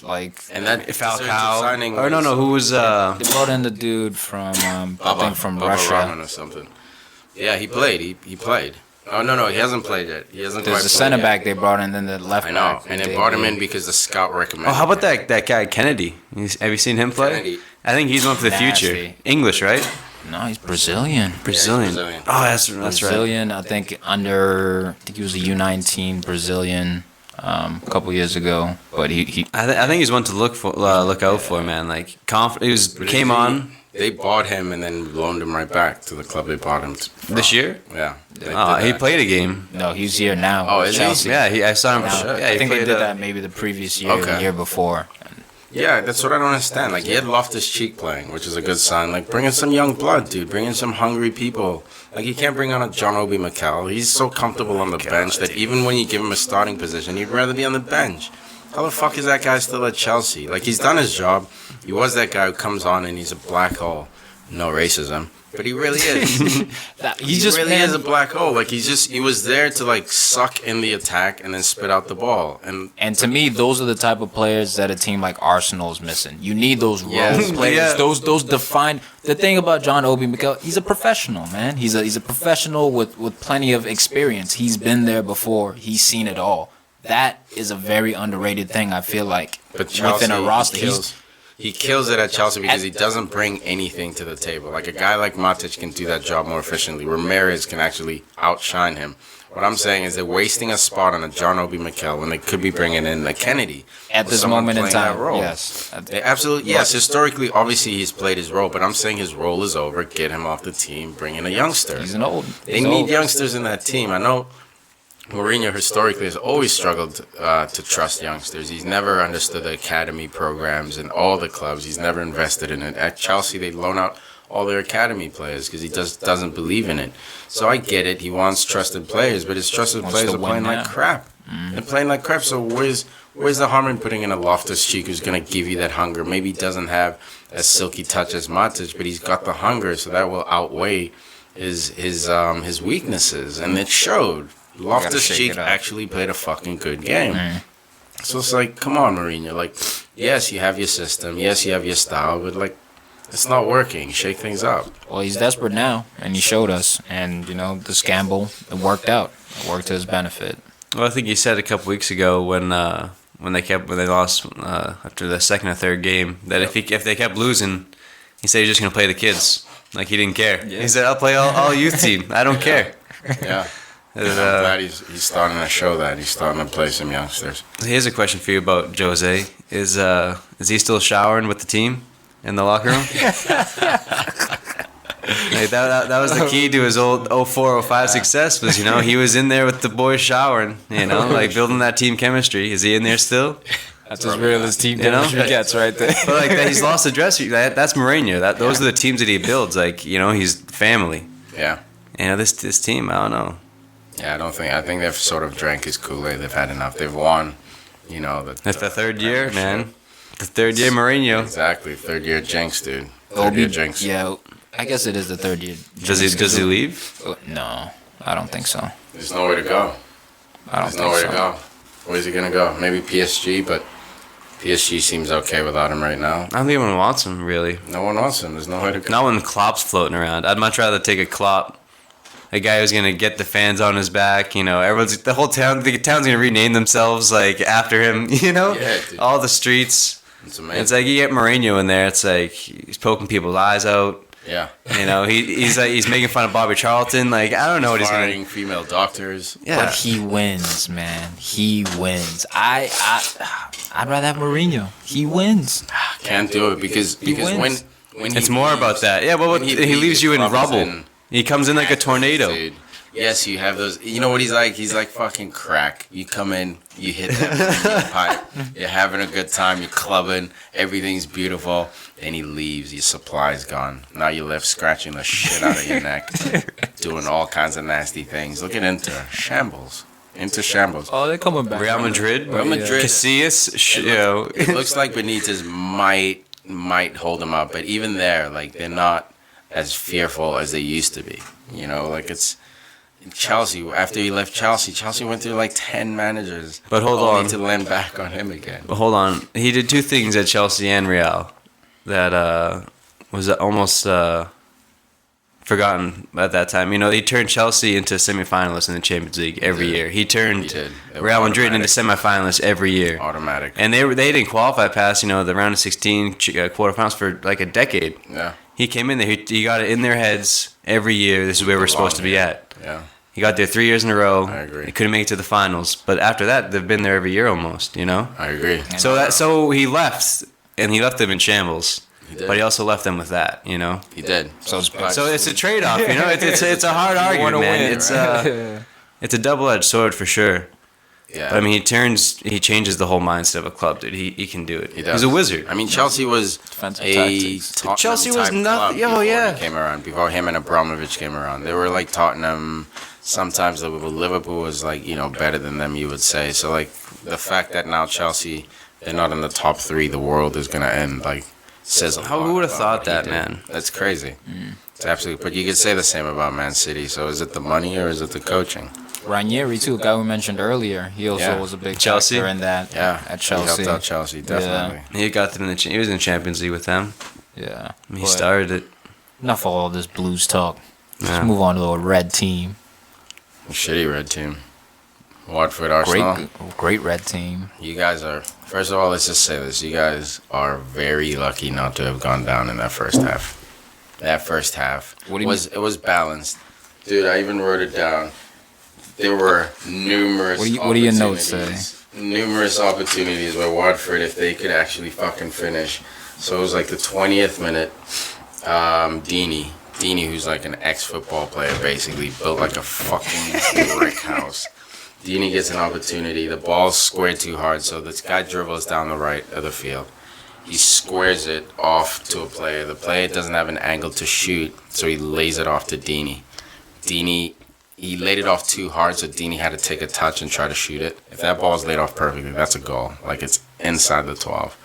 And that Falcao. signing. Or no, who was? They brought in the dude from I think from Russia. Rahman or something. Yeah, he played. He played. Oh no, he hasn't played yet. He hasn't. There's a center back they brought in, then the left back. I know, and they brought him in because the scout recommended. Oh, how about that guy Kennedy? Have you seen him play? Kennedy. I think he's one for the future. Nasty. English, right? No, he's Brazilian. Brazilian. Brazilian. Oh, that's right. Brazilian. I think he was a U19 Brazilian a couple years ago, but he I think he's one to look out for, man. Like came on They bought him and then loaned him right back to the club they bought him from. this year. Yeah. They did He that. played a game. no, he's here now. Oh, with is he? Chelsea. Yeah, I saw him. Now, Yeah, I he think they played, did that maybe the previous year, or the Okay. year before. Yeah, that's what I don't understand. Like, he had Loftus-Cheek playing, which is a good sign. Like, bring in some young blood, dude. Bring in some hungry people. Like, you can't bring on a John Obi Mikel. He's so comfortable on the bench that even when you give him a starting position, he'd rather be on the bench. How the fuck is that guy still at Chelsea? Like, he's done his job. He was that guy who comes on and he's a black hole. No racism. But he really is. He just really is a black hole. Like, he was there to, like, suck in the attack and then spit out the ball. And to me, those are the type of players that a team like Arsenal is missing. You need those role Yes. players. Yeah. Those define. The thing about John Obi Mikel, he's a professional, man. He's a professional with plenty of experience. He's been there before. He's seen it all. That is a very underrated thing. I feel like But Chelsea, within a roster, he kills it at Chelsea because he doesn't bring anything to the table. Like, a guy like Matic can do that job more efficiently. Ramirez can actually outshine him. What I'm saying is they're wasting a spot on a John Obi Mikel when they could be bringing in a Kennedy. at or this someone moment in playing that time. role. Yes, They absolutely, yes. Historically, obviously, he's played his role, but I'm saying his role is over. Get him off the team. Bring in a youngster. he's an old. They he's need old. youngsters in that team. I know Mourinho historically has always struggled to trust youngsters. He's never understood the academy programs in all the clubs. He's never invested in it. At Chelsea, they loan out all their academy players because he doesn't believe in it. So I get it. He wants trusted players, but his trusted Wants players to are playing win like now. crap. They're playing like crap. So where's the harm in putting in a Loftus-Cheek who's going to give you that hunger? Maybe he doesn't have a silky touch as Matic, but he's got the hunger, so that will outweigh his weaknesses, and it showed. Loftus-Cheek actually played a fucking good game. So it's like, come on, Mourinho. Like, yes, you have your system. Yes, you have your style, but like, it's not working. Shake things up. Well, he's desperate now, and he showed us. And the scramble, it worked out. It worked to his benefit. Well, I think he said a couple weeks ago when they lost after the second or third game that if they kept losing, he said he's just gonna play the kids. Like, he didn't care. Yeah. He said, "I'll play all youth team. I don't care." Yeah. I'm glad he's starting to show that. He's starting to play some youngsters. Here's a question for you about Jose. Is he still showering with the team in the locker room? Like, that was the key to his old 04-05 success was, he was in there with the boys showering, like building that team chemistry. Is he in there still? That's as real as team chemistry gets right there. But like that, he's lost the dressing room. That's Mourinho. Those are the teams that he builds. Like, he's family. Yeah. This team, I don't know. Yeah, I think they've sort of drank his Kool-Aid. They've had enough. They've won, That's the third year, man. The third year Mourinho. Exactly, third year jinx, dude. Third year jinx. Yeah, I guess it is the third year. Does he leave? No, I don't think so. There's nowhere to go. There's nowhere to go. Where's he gonna go? Maybe PSG, but PSG seems okay without him right now. I don't think anyone wants him, really. No one wants him. There's nowhere to go. Not when Klopp's floating around. I'd much rather take a Klopp. A guy who's gonna get the fans on his back, you know. The town's gonna rename themselves like after him, you know. Yeah, dude. All the streets. It's amazing. It's like you get Mourinho in there. It's like he's poking people's eyes out. Yeah. You know, he's making fun of Bobby Charlton. Like I don't know what he's Firing gonna. female doctors. Yeah. But he wins, man. He wins. I'd rather have Mourinho. He wins. Can't do it because wins. when It's he more leaves- about that. Yeah, but when he leaves you in Klopp is rubble. He comes in like a tornado. Dude. Yes, you have those. You know what he's like? He's like fucking crack. You come in, you hit that pipe, you're having a good time, you're clubbing, everything's beautiful. Then he leaves, your supply's gone. Now you're left scratching the shit out of your neck, doing all kinds of nasty things. Look at Inter. Shambles. Inter shambles. Oh, they're coming back. Real Madrid. Real Madrid. Casillas. You know. It looks like Benitez might hold them up, but even there, like, they're not as fearful as they used to be. You know, like it's Chelsea. After he left Chelsea went through like 10 managers. But hold only on. to land back on him again. But hold on. He did two things at Chelsea and Real that was almost forgotten at that time. You know, he turned Chelsea into semifinalists in the Champions League every year. He turned He did. They were Real Madrid into automatic. semifinalists every year. Automatic. And they didn't qualify past, you know, the round of 16 quarterfinals for like a decade. Yeah. He came in there. He got it in their heads every year. This is where we're supposed to be at. Yeah. He got there 3 years in a row. I agree. He couldn't make it to the finals, but after that, they've been there every year almost. You know. I agree. So he left, and he left them in shambles. He did. But he also left them with that. You know. He did. So So it's a trade-off. You know. It's a hard argument, man. It's a double-edged sword for sure. Yeah. But I mean, he changes the whole mindset of a club, dude. He can do it. He does. He's a wizard. I mean, Chelsea was Defensive a tactics. Tottenham Chelsea was type nothing- club yo, before yeah. he came around. Before him and Abramovich came around, they were like Tottenham. Sometimes Liverpool was like, you know, better than them, you would say. So like the fact that now Chelsea, they're not in the top 3, the world is gonna end. Like says a lot. Who would have about thought what he that, did. man? That's crazy. It's absolutely. But you could say the same about Man City. So is it the money or is it the coaching? Ranieri too, a guy we mentioned earlier. He also Yeah. was a big Chelsea? factor in that. Yeah, at He Chelsea. helped out Chelsea definitely. He got them in he was in Champions League with them. Yeah, He but started it. enough of all this Blues talk. Yeah. Let's move on to a red team. Shitty red team. Watford, Arsenal. Great red team. You guys are. First of all, let's just say this: you guys are very lucky not to have gone down in that first half. That first half What do you it was balanced, dude. I even wrote it down. There were numerous. What do your notes say? opportunities- Numerous opportunities where Watford, if they could actually fucking finish. So it was like the 20th minute. Deeney, who's like an ex-football player, basically built like a fucking brick house. Deeney gets an opportunity. The ball's squared too hard, so this guy dribbles down the right of the field. He squares it off to a player. The player doesn't have an angle to shoot, so he lays it off to Deeney. He laid it off too hard, so Deeney had to take a touch and try to shoot it. If that ball's laid off perfectly, that's a goal. Like, it's inside the 12.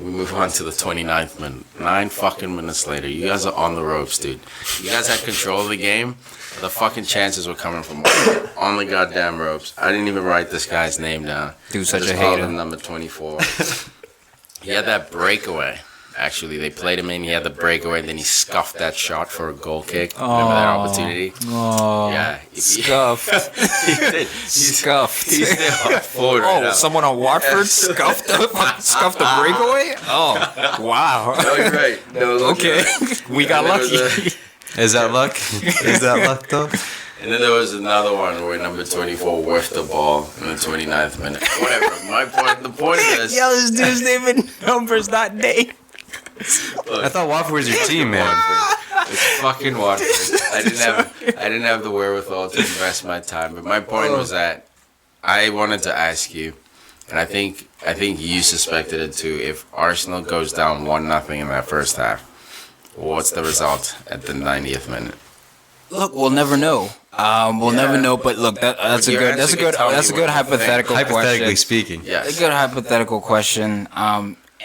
We move on to the 29th minute. 9 fucking minutes later. You guys are on the ropes, dude. You guys had control of the game. The fucking chances were coming from on the goddamn ropes. I didn't even write this guy's name down. Dude, such Just a called hater. him number 24. He had that breakaway. Actually, they played him in. He had the breakaway. Then he scuffed that shot for a goal kick. Remember that opportunity? Oh, Yeah. scuffed. He did. Scuffed. He's there forward right now. Someone on Watford scuffed the breakaway? Oh, wow. No, you're right. No, look, Okay, you're right. we got And then there lucky. was Is that luck? Is that luck though? And then there was another one where number 24 whiffed the ball in the 29th minute. Whatever. The point of this. Yo, this dude's name and numbers not name. I thought Watford was your team, man. It's fucking Watford. I didn't have the wherewithal to invest my time. But my point was that I wanted to ask you, and I think you suspected it too. If Arsenal goes down 1-0 in that first half, what's the result at the 90th minute? Look, we'll never know. We'll never know. But look, that's a Your good answer could tell me what you think. hypothetical Hypothetically question. speaking. Yes. A good hypothetical question.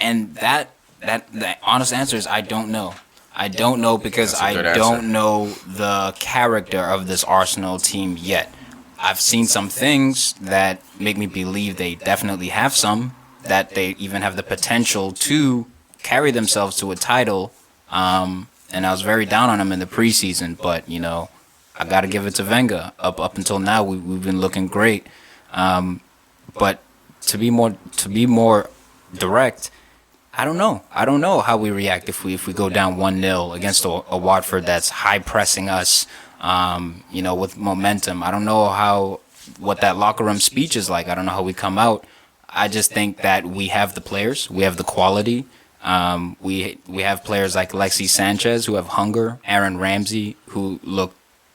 And the honest answer is I don't know. I don't know because I don't answer. know the character of this Arsenal team yet. I've seen some things that make me believe they definitely have some, that they even have the potential to carry themselves to a title. And I was very down on them in the preseason, but I got to give it to Wenger. Up until now, we've been looking great. But to be more direct, I don't know. I don't know how we react if we go down 1-0 against a Watford that's high pressing us, with momentum. I don't know what that locker room speech is like. I don't know how we come out. I just think that we have the players, we have the quality. We have players like Alexis Sanchez who have hunger. Aaron Ramsey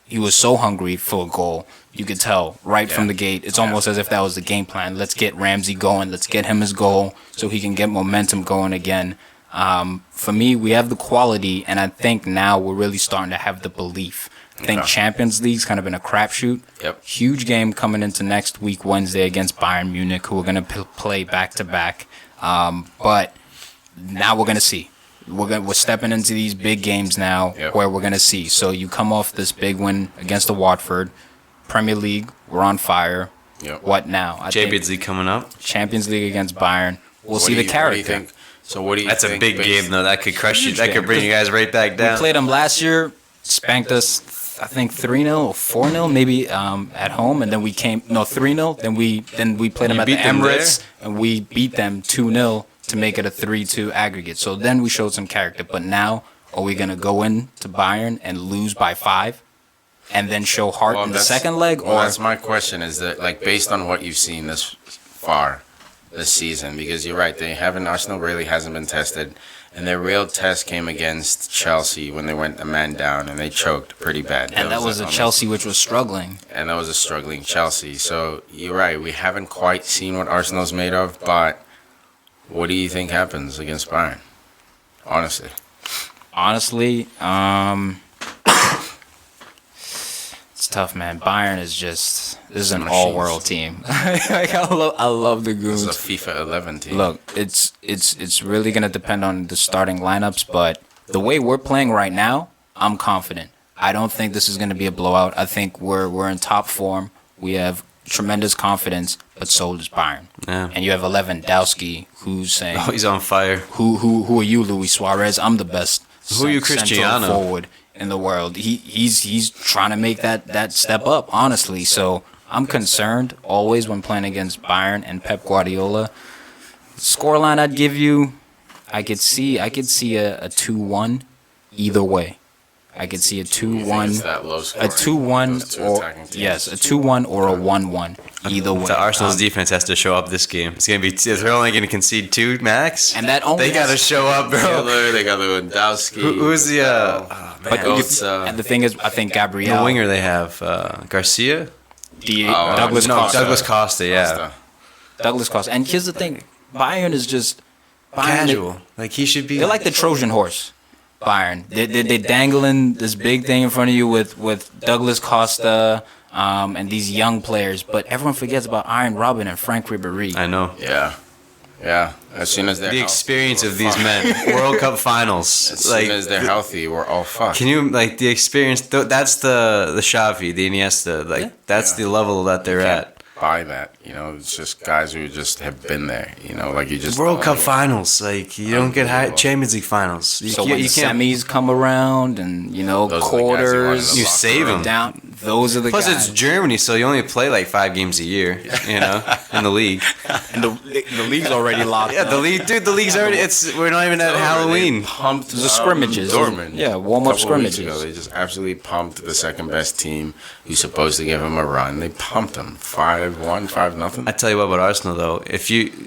he was so hungry for a goal. You could tell right from the gate. It's almost as if that was the game plan. Let's get Ramsey going. Let's get him his goal so he can get momentum going again. For me, we have the quality, and I think now we're really starting to have the belief. I think Champions League's kind of been a crapshoot. Yep. Huge game coming into next week, Wednesday, against Bayern Munich, who are going to play back-to-back. But now we're going to see. We're stepping into these big games now where we're going to see. So you come off this big win against the Watford. Premier League, we're on fire. Yep. What now? Champions League coming up. Champions League against Bayern. We'll see the character. What do you think? So what do you That's think? a big game, though. That could crush you. That could bring you guys right back down. We played them last year, spanked us, I think 3-0 or 4-0 maybe at home, and then we 3-0. Then we played them at the Emirates, and we beat them 2-0 to make it a 3-2 aggregate. So then we showed some character. But now, are we going to go into Bayern and lose by 5 and then show heart in the second leg? Well, that's my question, is that, like, based on what you've seen this far this season, because you're right, Arsenal really hasn't been tested, and their real test came against Chelsea when they went a man down and they choked pretty bad. And that was a Chelsea which was struggling. And that was a struggling Chelsea. So you're right, we haven't quite seen what Arsenal's made of, but what do you think happens against Bayern? Honestly, it's tough, man. Bayern this is an all-world team. I love the Goons. It's a FIFA 11 team. Look, it's really gonna depend on the starting lineups, but the way we're playing right now, I'm confident. I don't think this is gonna be a blowout. I think we're in top form. We have tremendous confidence, but so does Bayern. Yeah. And you have Lewandowski, who's saying, "Oh, he's on fire." Who are you, Luis Suarez? I'm the best. Who are you, Cristiano? Central forward in the world. He's trying to make that step up, honestly. So I'm concerned always when playing against Bayern and Pep Guardiola. Scoreline I'd give you, I could see a 2-1 either way. I could see a 2-1, a 2-1, or yes, a 2-1 or a 1-1 either way. So Arsenal's defense has to show up this game. It's gonna be. They're only gonna concede 2 max, and that only they gotta show up, bro. They got Lewandowski. Who's the? And the thing is, I think Gabriel, the winger they have, Garcia, Douglas Costa. Douglas Costa, yeah. Douglas Costa. And here's the thing, Bayern is just Casual. Like he should be. They're like the Trojan horse. Bayern. They dangling this big thing in front of you with Douglas Costa and these young players, but everyone forgets about Iron Robin and Frank Ribéry. I know. Yeah. As soon as they're the experience of these men, World Cup finals. As soon as they're healthy, we're all fucked. Can you the experience? That's the Xavi, the Iniesta. That's the level that they're at. Buy that, it's just guys who just have been there, you just World Cup finals, you don't get Champions League finals. So when the semis come around and quarters, you save them down. Those are the Plus, guys. it's Germany, so you only play 5 games a year, in the league. And the league's already locked. Yeah, up. the league's already. We're not even at Halloween. They pumped the scrimmages. Dortmund. Yeah, warm-up scrimmages. They just absolutely pumped the second best team who's supposed to give them a run. They pumped them 5-1, 5-0. I tell you what about Arsenal though,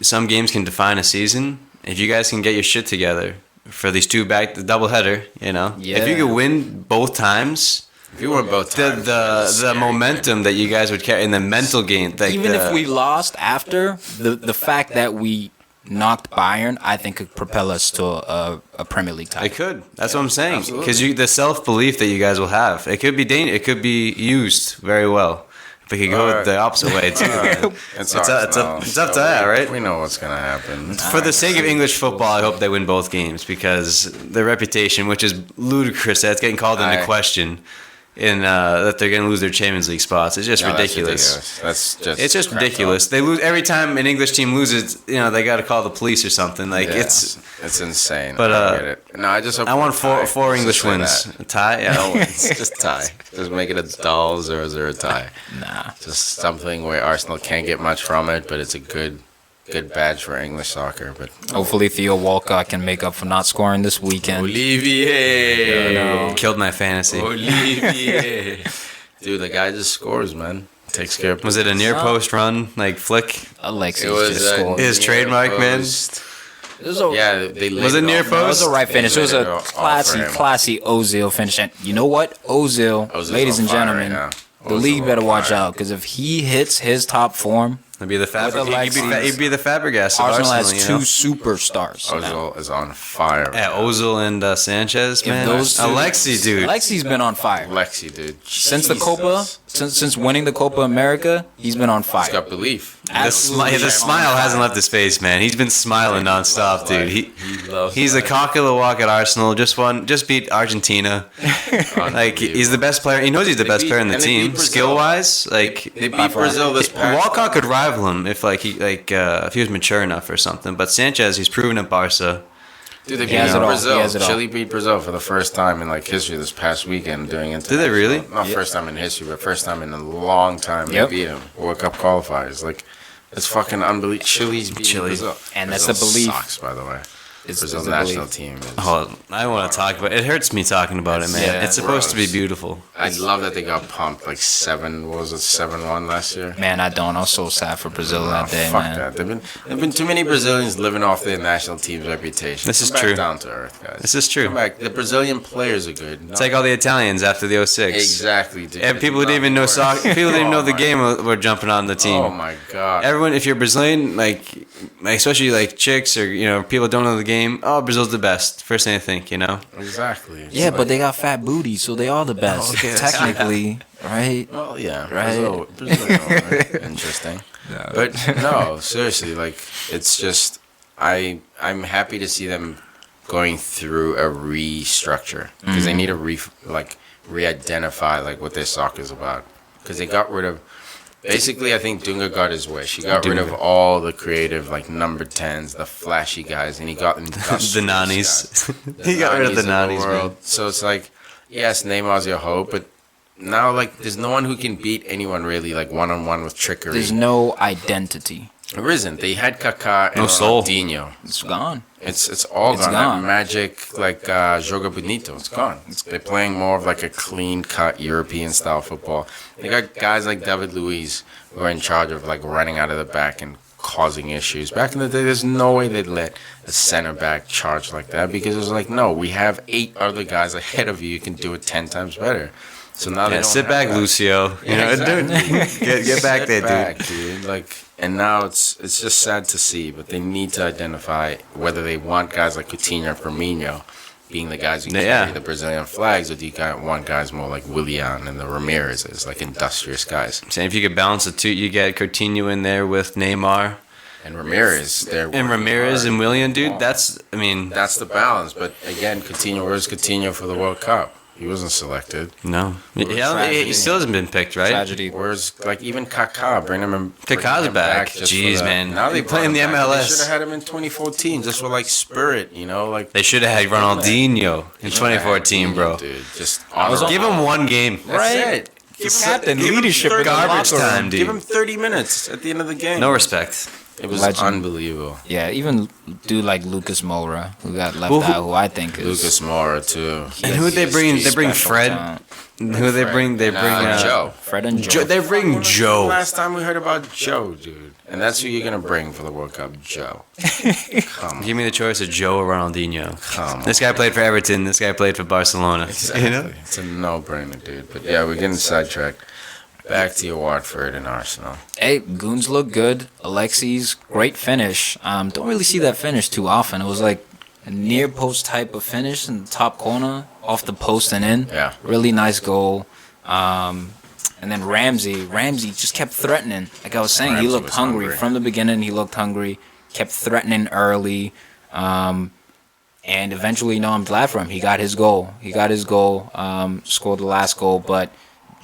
some games can define a season. If you guys can get your shit together for these the doubleheader, if you could win both times. If you were both times, the momentum that you guys would carry in the mental game. Even if we lost after, the fact that we knocked Bayern, I think could propel us to a Premier League title. It could. That's what I'm saying. Because the self-belief that you guys will have, it could be it could be used very well. But he go the opposite way too. It's up to that, right? We know what's gonna happen. For the sake of English football, I hope they win both games because their reputation, which is ludicrous, that's getting called into question, in that they're going to lose their Champions League spots. It's just ridiculous. It's just ridiculous. They lose every time an English team loses. They got to call the police or something. It's insane. But I get it. No, I just hope I want four English wins. A tie? Yeah, no, it's just tie. Just make it a dull 0-0 tie. Nah, just something where Arsenal can't get much from it, but it's a good badge for English soccer. But hopefully Theo Walcott can make up for not scoring this weekend. Olivier killed my fantasy. Olivier, dude, the guy just scores, man. Takes care of. Was it a near post run flick? Alexis just scored. His trademark, man. Was it near post? It was a right finish. It was a classy Ozil finish. And you know what? Ozil, ladies and gentlemen, the league better watch out because if he hits his top form, he'd be the Fabregas. Arsenal has two superstars. Ozil is on fire. Yeah, Ozil and Sanchez, man. Alexi, dude. Alexi's been on fire. Alexi, dude. Since the Copa, since winning the Copa America, he's been on fire. He's got belief. The smile hasn't left his face, man. He's been smiling nonstop, dude. He's the cock of the walk at Arsenal. Just beat Argentina. He's the best player. He knows he's the best player in the team, skill wise. They beat Brazil this past. Walcott could rival him if he was mature enough or something. But Sanchez, he's proven at Barca. Dude, they beat Brazil. Chile beat Brazil for the first time in history this past weekend during international. Did they really? Not first time in history, but first time in a long time. They beat them. World Cup qualifiers. It's fucking unbelievable. Chile's beating Brazil. And Brazil that's the belief. Sucks, by the way. Brazil's the national belief. team. I want to talk about it. It hurts me talking about it, man. Yeah, it's supposed to be beautiful. I love that they got pumped 7-1 last year. Man, I don't. I was so sad for Brazil that day, fuck man. That. There've been too many Brazilians living off their national team's reputation. This is Come true. Back down to earth, guys. This is true. Come back. The Brazilian players are good. It's like all the Italians after the 06. Exactly, dude. And people who didn't even know soccer. People who didn't even know the game were jumping on the team. Oh my god. Everyone, if you're Brazilian, especially chicks or people who don't know the game. Oh, Brazil's the best. First thing I think, Exactly. Yeah, but they got fat booties, so they are the best. Okay, technically, right? Well, yeah. Right. Brazil, interesting. No. But no, seriously, it's just I'm happy to see them going through a restructure because they need to re-identify what their soccer is about because they got rid of. Basically, I think Dunga got his way. She got rid of all the creative, number 10s, the flashy guys, and he got the nannies. He got rid of the nannies, man. So it's yes, Neymar's your hope, but now, there's no one who can beat anyone really, one-on-one with trickery. There's no identity. There isn't. They had Kaká and No soul. Ronaldinho. It's gone. It's all It's gone. gone. That magic, Joga Bonito, it's gone. They're playing more of a clean-cut European-style football. They got guys like David Luiz who are in charge of running out of the back and causing issues. Back in the day, there's no way they'd let a center back charge like that because it was no, we have 8 other guys ahead of you. You can do it 10 times better. So now they don't sit back, Lucio. Exactly. Get back there, dude. And now it's just sad to see, but they need to identify whether they want guys like Coutinho or Firmino being the guys who carry the Brazilian flags, or do you want guys more like Willian and the Ramirez's, industrious guys? Saying if you could balance the two, you get Coutinho in there with Neymar. And Ramirez there. And Ramirez and Willian, dude, that's the balance. But again, Coutinho, where's Coutinho for the World Cup? He wasn't selected. No. He still hasn't been picked, right? Tragedy. Whereas, even Kaká, bring him Kaká's back. Jeez, man. Now they play in the MLS. They should have had him in 2014 just for, spirit, They should have had Ronaldinho in 2014, bro. Dude, just give him one game. That's it. Give captain leadership in garbage time, dude. Give him 30 minutes at the end of the game. No respect. It was unbelievable. Yeah, even dude like Lucas Moura, who got left out, who I think is Lucas Moura too. And who they bring? They bring Fred. Who they bring? They bring Joe. Fred and Joe. They bring Joe. Last time we heard about Joe, dude, and that's who you're gonna bring for the World Cup, Joe. Come on. Give me the choice of Joe or Ronaldinho. Come on. This guy played for Everton. This guy played for Barcelona. Exactly. It's a no-brainer, dude. But yeah, we're getting sidetracked. Back to your Watford and Arsenal. Hey, Goons look good. Alexis, great finish. Don't really see that finish too often. It was a near post type of finish in the top corner, off the post and in. Yeah. Really nice goal. And then Ramsey just kept threatening. Like I was saying, he looked hungry. From the beginning. He looked hungry, kept threatening early. And eventually, I'm glad for him. He got his goal. Scored the last goal, but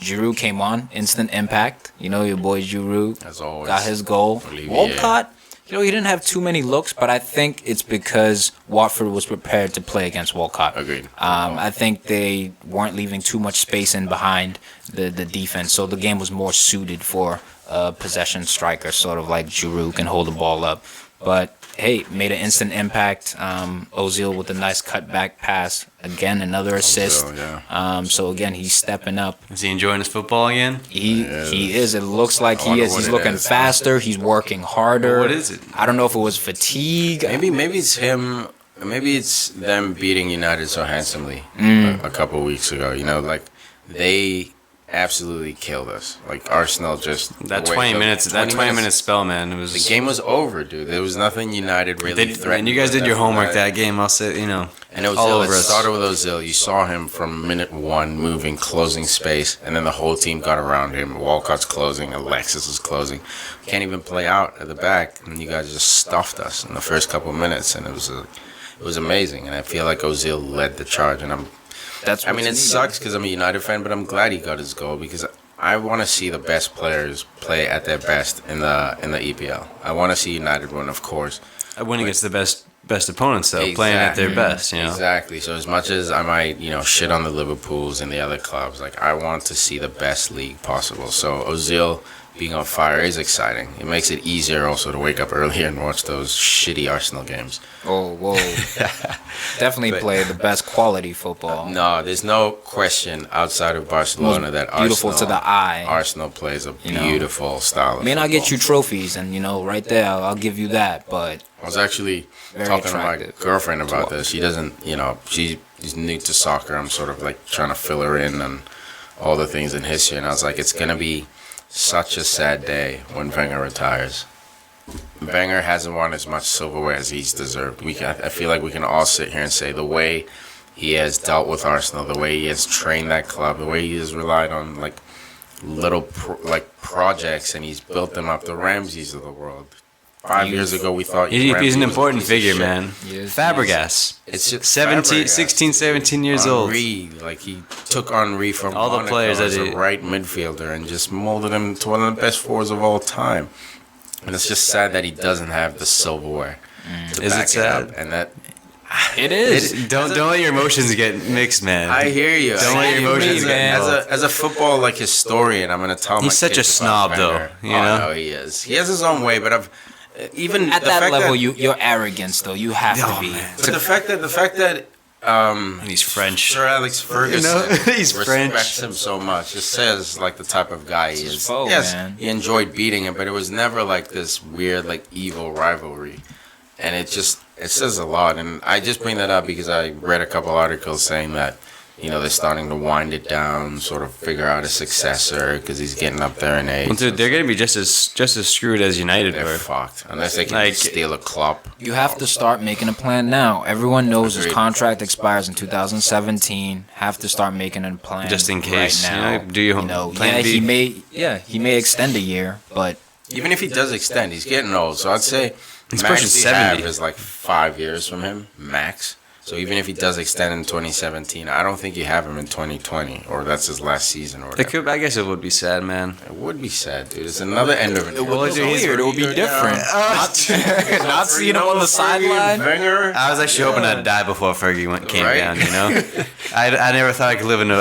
Giroud came on, instant impact. Your boy Giroud, as always, got his goal. Walcott, he didn't have too many looks, but I think it's because Watford was prepared to play against Walcott. Agreed. I think they weren't leaving too much space in behind the defense, so the game was more suited for a possession striker, sort of like Giroud can hold the ball up. But hey, made an instant impact. Ozil with a nice cutback pass. Again, another assist. So again, he's stepping up. Is he enjoying his football again? He is. It looks like he is. He's looking faster. He's working harder. What is it? I don't know if it was fatigue. Maybe it's him. Maybe it's them beating United so handsomely a couple of weeks ago. They absolutely killed us. Like Arsenal just that 20 minutes spell, man. It was the game was over, dude. There was nothing United really threatened. And you guys did your homework that game. I'll say, And Ozil, it started with Ozil. You saw him from minute one moving, closing space, and then the whole team got around him. Walcott's closing, Alexis was closing. Can't even play out at the back, and you guys just stuffed us in the first couple of minutes, and it was amazing. And I feel like Ozil led the charge, and it sucks because I'm a United fan, but I'm glad he got his goal because I want to see the best players play at their best in the EPL. I want to see United win, of course. Win against the best opponents, though, playing at their best. Exactly. So as much as I might, shit on the Liverpools and the other clubs, like I want to see the best league possible. So Ozil being on fire is exciting. It makes it easier also to wake up earlier and watch those shitty Arsenal games. Oh, whoa. Definitely play the best quality football. No, there's no question outside of Barcelona that beautiful Arsenal, to the eye. Arsenal plays a beautiful style of football. I'll get you trophies, and, right there, I'll give you that, but I was actually talking to my girlfriend about this. She doesn't, she's new to soccer. I'm sort of like trying to fill her in on all the things in history, and I was like, it's going to be such a sad day when Wenger retires. Wenger hasn't won as much silverware as he's deserved. I feel like we can all sit here and say the way he has dealt with Arsenal, the way he has trained that club, the way he has relied on little projects and he's built them up. The Ramseys of the world. 5 years ago, we thought he's an important figure, man. Fabregas. It's 16, 17 years old. He took Henry from all the players as a right midfielder and just molded him to one of the best forwards of all time. And it's just sad that he doesn't have the silverware. Is it sad? And that it is. Don't let your emotions get mixed, man. I hear you. Don't let your emotions get as a football historian, I'm gonna tell him. He's such a snob, though. No, he is. He has his own way, but even at that level, your arrogance, though, you have to be. Man. But the fact that he's French. Sir Alex Ferguson he's respects him so much. It says the type of guy he is. Man. He enjoyed beating him, but it was never this weird evil rivalry. And it says a lot. And I just bring that up because I read a couple articles saying that they're starting to wind it down, sort of figure out a successor because he's getting up there in age. Well, dude, they're gonna be just as screwed as United were. They're fucked unless they can steal a Klopp. You have to start making a plan now. Everyone knows his contract expires in 2017. Have to start making a plan just in case. Right now. Plan B? He may extend a year, but even if he does extend, he's getting old. So I'd say he's max pushing 70. Is 5 years from him max. So even if he does extend in 2017, I don't think you have him in 2020, or that's his last season. Or whatever. I guess it would be sad, man. It would be sad, dude. It's another end of it. It would be weird. It would be different. Not seeing him on the sideline. I was actually hoping I'd die before Fergie came down. I never thought I could live in a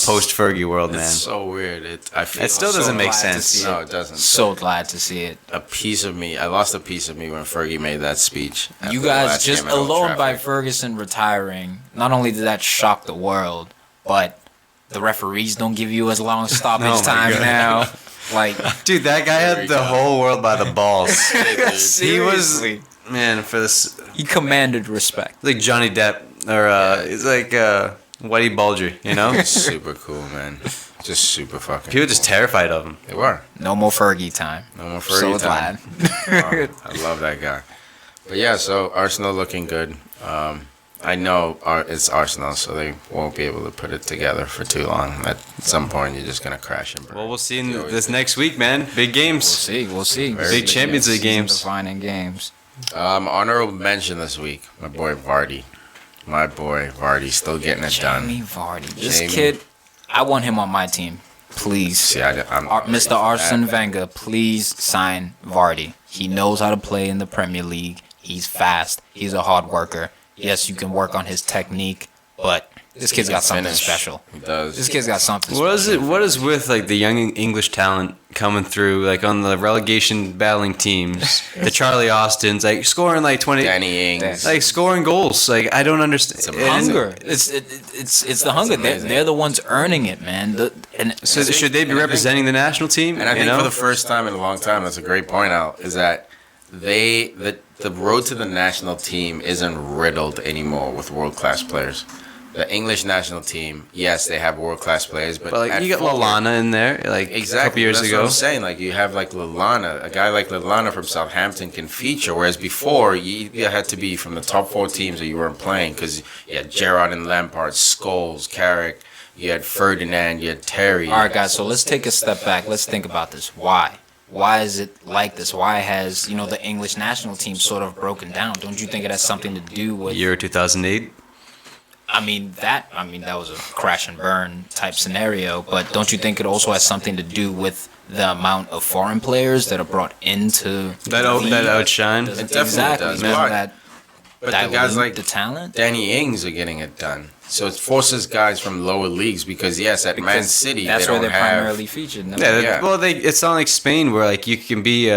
post Fergie world, man. It's so weird. It still doesn't make sense. No, it doesn't. So glad to see it. I lost a piece of me when Fergie made that speech. You guys, just alone by Ferguson retiring, not only did that shock the world, but the referees don't give you as long stoppage time now. Dude, that guy had the whole world by the balls. He was, man, for this. He commanded respect. Like Johnny Depp, or it's like Whitey Bulger, Super cool, man. Just super fucking. People were just terrified of him. They were. No more Fergie time. No more Fergie time. Glad. I love that guy. But yeah, so Arsenal looking good. I know it's Arsenal, so they won't be able to put it together for too long. At some point, you're just gonna crash and burn. Well, we'll see in this next week, man. Big games. We'll see. Big Champions League games. Defining games. Honorable mention this week, my boy Vardy. My boy Vardy still getting it done. Jamie Vardy. This kid, I want him on my team. Please. See, I'm Mr. Arsene Wenger, please sign Vardy. He knows how to play in the Premier League. He's fast. He's a hard worker. Yes, you can work on his technique, but this kid's got something special. He does. This kid's got something What special. What is with like the young English talent coming through, like on the relegation battling teams, the Charlie Austins, like scoring like 20, Danny Ings, like scoring goals. Like I don't understand. It's Hunger. It's the hunger. They're the ones earning it, man. So should they be representing the national team? And I think for the first time in a long time, that's a great point out, is that the road to the national team isn't riddled anymore with world-class players. The English national team, yes, they have world-class players, but like you got Lallana in there, like exactly, a couple years that's ago. What I'm saying, like you have like Lallana, a guy like Lallana from Southampton can feature, whereas before you had to be from the top 4 teams that you weren't playing, because you had Gerrard and Lampard, Scholes, Carrick, you had Ferdinand, you had Terry. All right, guys, so let's take a step back. Let's think about this. Why? Why is it like this? Why has, the English national team sort of broken down? Don't you think it has something to do with Year 2008? that was a crash and burn type scenario, but don't you think it also has something to do with the amount of foreign players that are brought into that outshine? It definitely exactly does. That But the guys like the talent, Danny Ings are getting it done. So it forces guys from lower leagues because yes, at Man City that's they where don't they're have. primarily featured. Yeah. Well, it's not like Spain where like you can be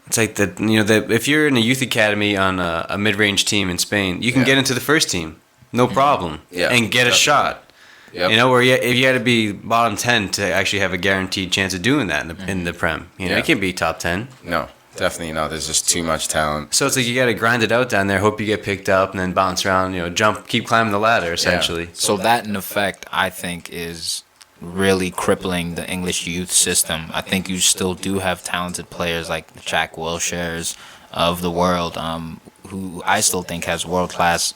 it's like if you're in a youth academy on a mid-range team in Spain, you can get into the first team, no problem, and get a shot. Yep. Where if you had to be bottom 10 to actually have a guaranteed chance of doing that in the Prem. You can't be top 10. No, definitely not. There's just too much talent. So it's like you got to grind it out down there, hope you get picked up, and then bounce around, jump, keep climbing the ladder, essentially. So that, in effect, I think is really crippling the English youth system. I think you still do have talented players like the Jack Wilsheres of the world, who I still think has world-class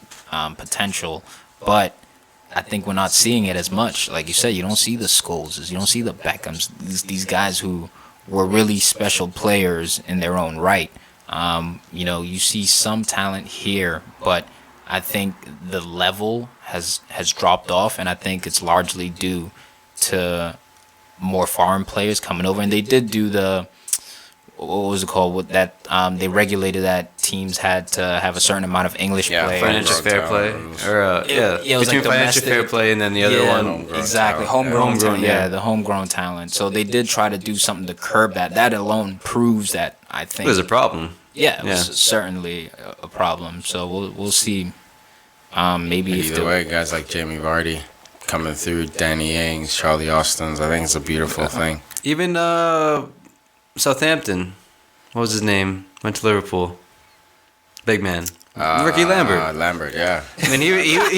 potential, but I think we're not seeing it as much. Like you said, you don't see the Scholes, you don't see the Beckhams, these guys who were really special players in their own right. You see some talent here, but I think the level has dropped off, and I think it's largely due to more foreign players coming over. And they did do what was it called? With that, they regulated that teams had to have a certain amount of English players. Financial fair play, or it was between like financial fair play and then the other one. Exactly, homegrown talent. Yeah, the homegrown talent. So they did try to do something to curb that. That alone proves that, I think. It was a problem. Yeah, it was certainly a problem. So we'll see. Maybe Either way, guys like Jamie Vardy coming through, Danny Ings, Charlie Austins, I think it's a beautiful thing. Even Southampton, what was his name? Went to Liverpool. Big man. Ricky Lambert. Lambert, yeah. I mean, he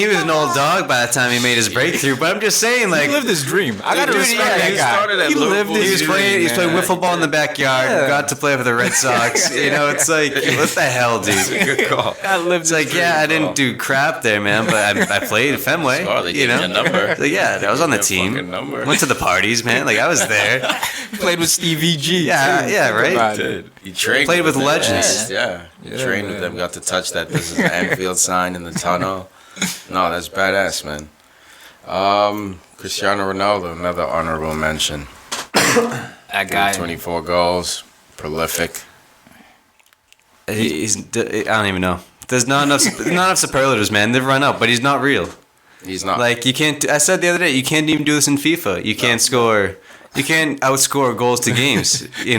was an old dog by the time he made his breakthrough. But I'm just saying, like, he lived his dream. I gotta respect that guy. He lived his dream. He was playing wiffle ball in the backyard. Yeah. Got to play for the Red Sox. It's like, what the hell, dude? Good call. It's like, I didn't do crap there, man, but I played at Fenway. Oh, they gave me a number. Like, I was on the team. Went to the parties, man. Like, I was there. Played with Stevie G. Yeah, right. He trained Played with them. legends. Yeah. Trained with them. Got to touch that. This is the Anfield sign in the tunnel. No, that's badass, man. Cristiano Ronaldo, another honorable mention. That guy. 24 goals, prolific. I don't even know. There's not enough superlatives, man. They've run out, but he's not real. He's not. Like, you can't. I said the other day, you can't even do this in FIFA. You can't score. You can't outscore goals to games. You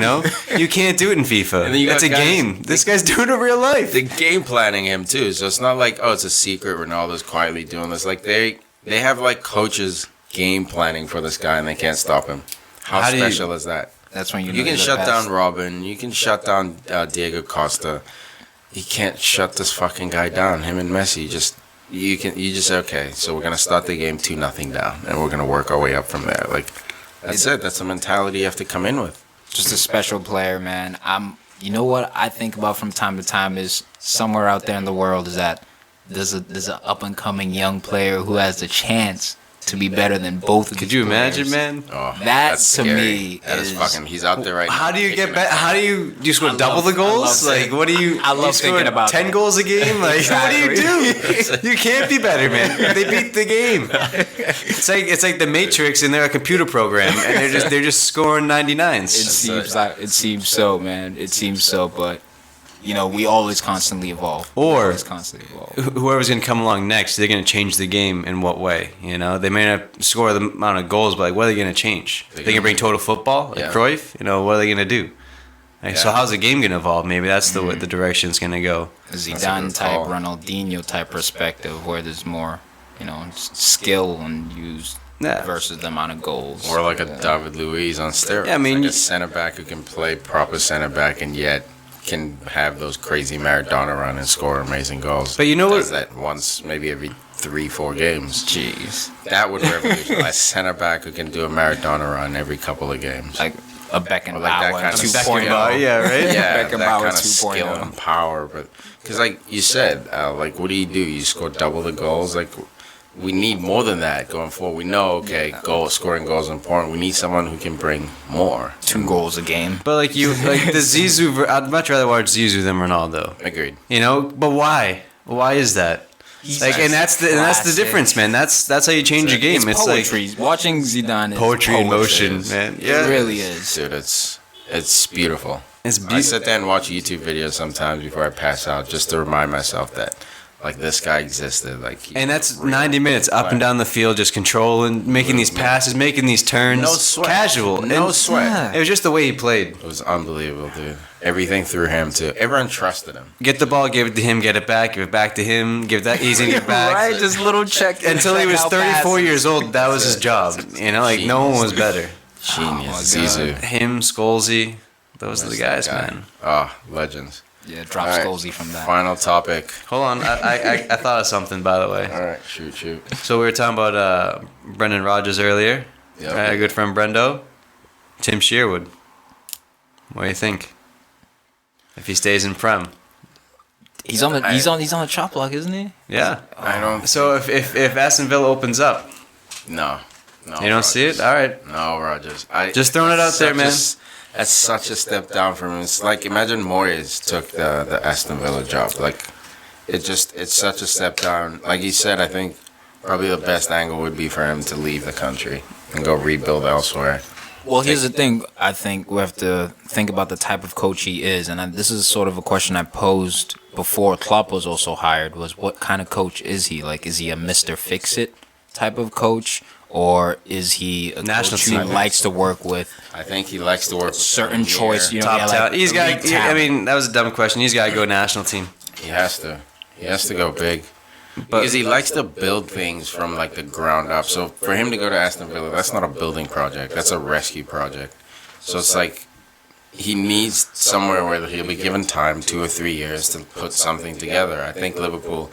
can't do it in FIFA. It's a game. This guy's doing it in real life. They're game planning him too, so it's not like it's a secret. Ronaldo's quietly doing this. Like they have like coaches game planning for this guy, and they can't stop him. How special is that? That's when you can shut down Robin. You can shut down Diego Costa. You can't shut this fucking guy down. Him and Messi you just say, okay, so we're gonna start the game 2-0 down, and we're gonna work our way up from there. Like that's it. That's the mentality you have to come in with. Just a special player, man. You know what I think about from time to time is somewhere out there in the world is that there's an up and coming young player who has the chance to be better than both of these Could you imagine, players. man? Oh, That that's to scary. me That is fucking. He's out there right now. How do you get kicking back? it. How do you score double the goals? love Like, what do you? I love you score thinking about 10 that. goals a game. Like, what do you Exactly. do? You can't be better, man. They beat the game. It's like the Matrix, and they're a computer program, and they're just scoring 99s. It seems so, man. It seems so, but we always constantly evolve. Whoever's going to come along next, they're going to change the game in what way? They may not score the amount of goals, but like, what are they going to change? They going to bring total football, like Cruyff. What are they going to do? Like, so how's the game going to evolve? Maybe that's the direction it's going to go. Zidane type, Ronaldinho type perspective, where there's more, skill and use versus the amount of goals. Or like a David Luiz on steroids. Yeah, I mean, like a center back who can play proper center back and yet can have those crazy Maradona run and score amazing goals. But you know Does what? that once, maybe every 3-4 games. Jeez. That would revolutionize center back who can do a Maradona run every couple of games. Like a Beckenbauer Like that kind of 2.0. Yeah, right? Yeah, Beckenbauer that kind of 2.0. skill and power. But because, like you said, like what do? You score double the goals. Like we need more than that going forward. We know, scoring goals is important. We need someone who can bring more. 2 goals a game. But like the Zizou, I'd much rather watch Zizou than Ronaldo. Agreed. But why? Why is that? And that's the difference, man. That's how you change a game. It's It's poetry. like Watching Zidane is poetry in motion, is. man. It really is. Dude, it's beautiful. It's I beautiful. sit there and watch YouTube videos sometimes before I pass out just to remind myself that like this guy existed. Like, he's And that's real 90 minutes up and down the field, just controlling, making these passes, making these turns. No sweat. Casual. No And sweat. It was just the way he played. It was unbelievable, dude. Everything through him too. Everyone trusted him. Get the ball, give it to him, get it back, give it back to him, give that easy in your back. Right, just little check. Until he was 34 years old, that was his job. Like no one was better. Genius. my God. Zizou. Him, Scholesy, those are the guys, Guy. man. Oh, legends. Yeah, drop All right, Scholesy from that. Final topic. Hold on, I thought of something, by the way. All right, shoot. So we were talking about Brendan Rodgers earlier. Yep. Our good friend Brendo. Tim Sherwood. What do you think? If he stays in Prem. He's on the chop block, isn't he? Yeah. I don't. So if Aston Villa opens up, No. you don't see it? All right. No, Rodgers. Just throwing it out there, man. That's such a step down from him. It's like imagine Moyes took the Aston Villa job. Like it's such a step down. Like he said, I think probably the best angle would be for him to leave the country and go rebuild elsewhere. Well, here's the thing. I think we have to think about the type of coach he is, and this is sort of a question I posed before Klopp was also hired. Was what kind of coach is he? Like, is he a Mr. Fix-It type of coach, or is he a National coach who team. likes to work with I think he likes to work with certain someone choice? near. Top talent. He's got. elite talent. That was a dumb question. He's got to go national team. He has to. He has to go big. Because he likes to build things from like the ground up. So for him to go to Aston Villa, that's not a building project. That's a rescue project. So it's like he needs somewhere where he'll be given time, 2 or 3 years, to put something together. I think Liverpool,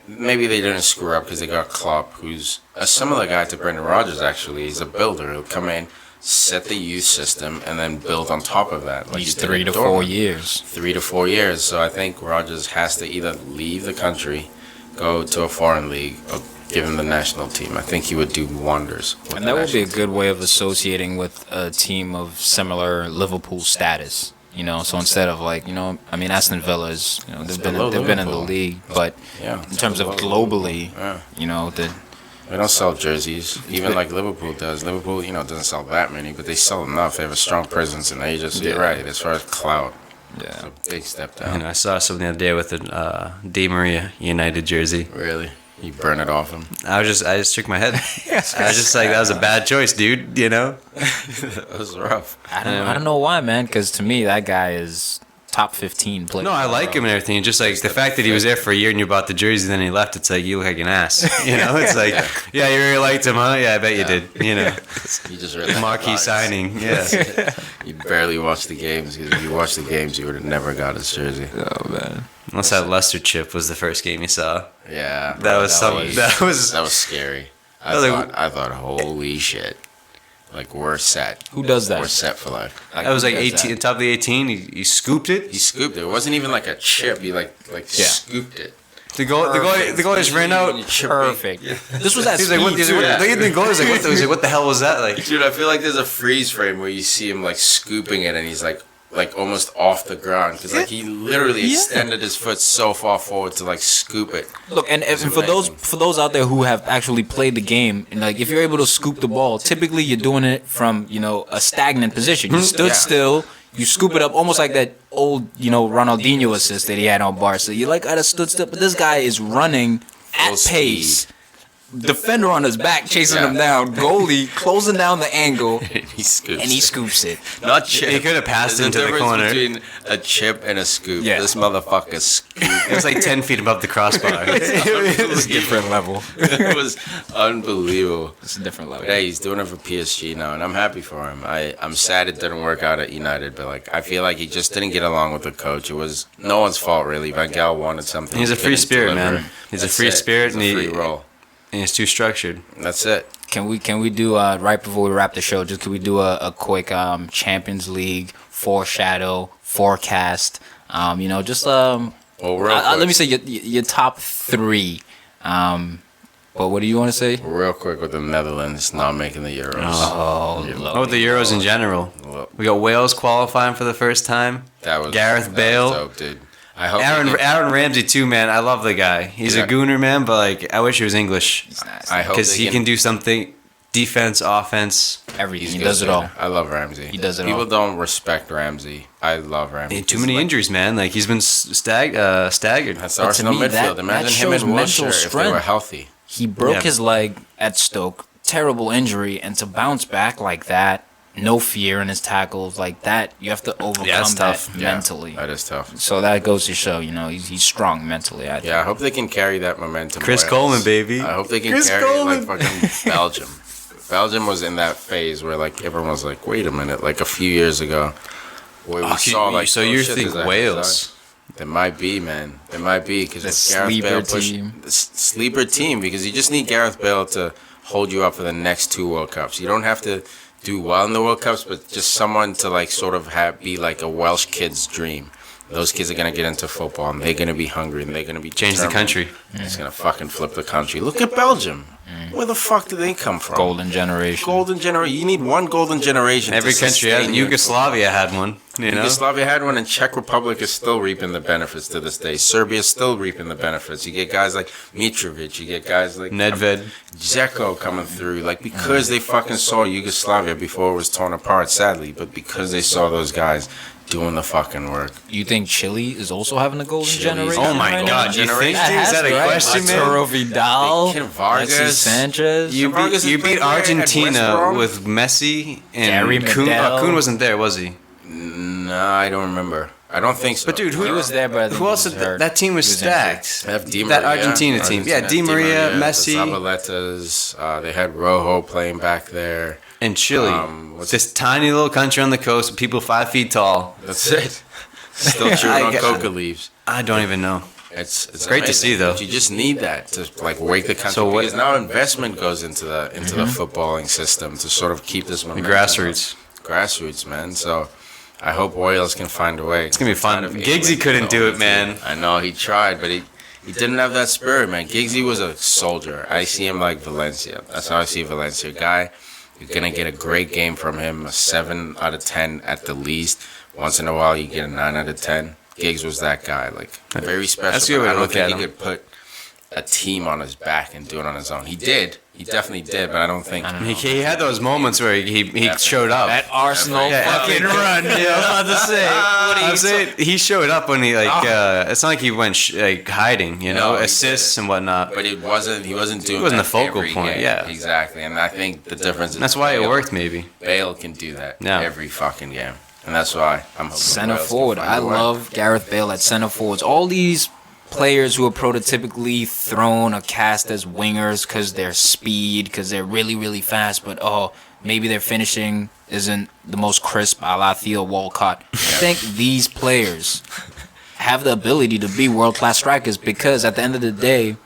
maybe they didn't screw up because they got Klopp, who's a similar guy to Brendan Rodgers. Actually, he's a builder. He'll come in, set the youth system, and then build on top of that. Like He's he did 3 at to 4 Dortmund. years. 3 to 4 years. So I think Rodgers has to either leave the country, go to a foreign league, or give him the national team. I think he would do wonders. with And the that would be a national good way of associating with a team of similar Liverpool status. So instead of Aston Villa is, they've been in the Liverpool. league, but team. Yeah. in terms of globally, Yeah. They don't sell jerseys, even like Liverpool does. Liverpool, doesn't sell that many, but they sell enough. They have a strong presence in Asia. So you're right, as far as clout, it's yeah. a big step down. I saw something the other day with a Di Maria United jersey. Really? You burn it off him? I just shook my head. I was just like, that was a bad choice, dude. That was rough. I don't know why, man, because to me, that guy is top 15 player. No, I like him and everything. Just like the fact that he was there for a year and you bought the jersey, then he left. It's like you look like an ass. It's like, yeah, you really liked him, huh? Yeah, I bet you did. You just really Marquee signing. Yeah. You barely watch the games, because if you watch the games, you would have never got his jersey. Oh, man. Unless that Leicester chip was the first game you saw. Yeah. That was something. That was. That was scary. I was like- I thought, holy shit. Like, we're set. Who does that? We're set for life. That was like Who does 18, top of the 18. He scooped it. He scooped it. It wasn't even like a chip. He like scooped it. The goal just ran out. Perfect. This was at He's speed. like, what the hell was that? Like, Dude, I feel like there's a freeze frame where you see him like scooping it, and he's like almost off the ground because like he literally extended his foot so far forward to like scoop it. Look, and for those out there who have actually played the game, and like if you're able to scoop the ball, typically you're doing it from a stagnant position. You stood still, you scoop it up, almost like that old Ronaldinho assist that he had on Barca. You like I stood still, but this guy is running at pace. Defender on his back chasing him down, goalie closing down the angle, And he scoops it. Not chip. he could have passed into the corner. Between a chip and a scoop. Yeah. This motherfucker scooped. It was like 10 feet above the crossbar. It's a different level. It was unbelievable. It's a different level. But hey, he's doing it for PSG now, and I'm happy for him. I'm sad it didn't work out at United, but like I feel like he just didn't get along with the coach. It was no one's fault really. Van Gaal wanted something. He's a he free couldn't spirit, deliver. man. He's a That's free it. spirit, He's a free roll. and it's too structured. That's it. Can we do right before we wrap the show? Just could we do a quick Champions League forecast? Well, real Let quick. me say your top three. But what do you want to say? Real quick with the Netherlands not making the Euros. Oh, the Euros in general. Well, We got Wales qualifying for the first time. that was Gareth that Bale. was dope, dude. I hope Aaron Ramsey too, man. I love the guy. He's Yeah. a gooner, man. But like, I wish he was English I hope because they he can do something. Defense, offense. Everything. He good, does it dude. all. I love Ramsey. He does it People all. don't respect Ramsey. I love Ramsey. Too many injuries, man. Like he's been staggered. That's But to Arsenal me, midfield. that Imagine him shows and mental Wilshere if they strength. were healthy. He broke Yeah. his leg at Stoke. Terrible injury, and to bounce back like that, no fear in his tackles like that, you have to overcome it's that tough. mentally. That is tough. So that goes to show, he's strong mentally. I think. Yeah, I hope they can carry that momentum. Chris Wales. Coleman, baby. I hope they can Chris carry Coleman. it like fucking Belgium. Belgium was in that phase where like everyone was like, wait a minute, like a few years ago, where we saw like. so oh, you shit, think there's a Wales? heads up. There might be, man. There might be because The Gareth sleeper Bale team. the sleeper team because you just need Gareth Bale to hold you up for the next two World Cups. You don't have to do well in the World Cups, but just someone to like sort of be like a Welsh kid's dream. Those kids are gonna get into football and they're gonna be hungry and they're gonna be Change the determined. country. It's gonna fucking flip the country. Look at Belgium. Where the fuck did they come from? Golden generation. Golden generation. You need one golden generation. Every to country has. sustain your Yugoslavia had one. You know. Yugoslavia had one, and Czech Republic is still reaping the benefits to this day. Serbia is still reaping the benefits. You get guys like Mitrovic. You get guys like Nedved. Dzeko coming through, like because they fucking saw Yugoslavia before it was torn apart, sadly, but because they saw those guys doing the fucking work. You think Chile is also having a golden Chile's- generation? Oh my right God! now? You think? That Is that a question, man? Arturo Vidal, They killed Vargas. Alexis Sanchez. You Vargas beat, you has played beat there at West Argentina Brom? with Messi and Gary Kun. Medel. Kun wasn't there, was he? Nah, I don't remember. I don't think so. But dude, He was there, but I think who he else? was hurt. That team was He was injured. stacked. They have Di That Maria. Argentina team. Yeah, has Di Maria, Messi. The Zabaletas. They had Rojo playing back there. And Chile, what's- this tiny little country on the coast with people 5 feet tall. That's it. Still chewing on coca leaves. I don't even know. It's great to amazing, see, though. but you just need that to like wake the country. So what- because now investment goes into the footballing system to sort of keep this The momentum. grassroots. Grassroots, man. So I hope Wales can find a way. It's gonna be fun. Giggsy couldn't do it, man. I know he tried, but he didn't have that spirit, man. Giggsy was a soldier. I see him like Valencia. That's how I see Valencia. Guy, you're gonna get a great game from him, a 7 out of 10 at the least. Once in a while, you get a 9 out of 10. Giggs was that guy, like very special. That's a good way but I to don't look think at he him. could put a team on his back and do it on his own. He did. He definitely did, but I don't think. He had those moments where he showed up. That Arsenal Yeah, fucking run. Yeah, I was about to say. I'm saying he showed up when he it's not like he went like hiding, you know, No, he assists didn't. and whatnot. But it wasn't. He wasn't doing. He wasn't that the focal every point, game. yeah. Exactly, and I think the difference is That's why it Bale- worked, maybe. Bale can do that Yeah. every fucking game, and that's why I'm hoping Center Wales can forward. find I a way. love Gareth Bale at center forwards. All these players who are prototypically thrown or cast as wingers because they're speed, because they're really, really fast, but maybe their finishing isn't the most crisp a la Theo Walcott. I think these players have the ability to be world-class strikers because at the end of the day,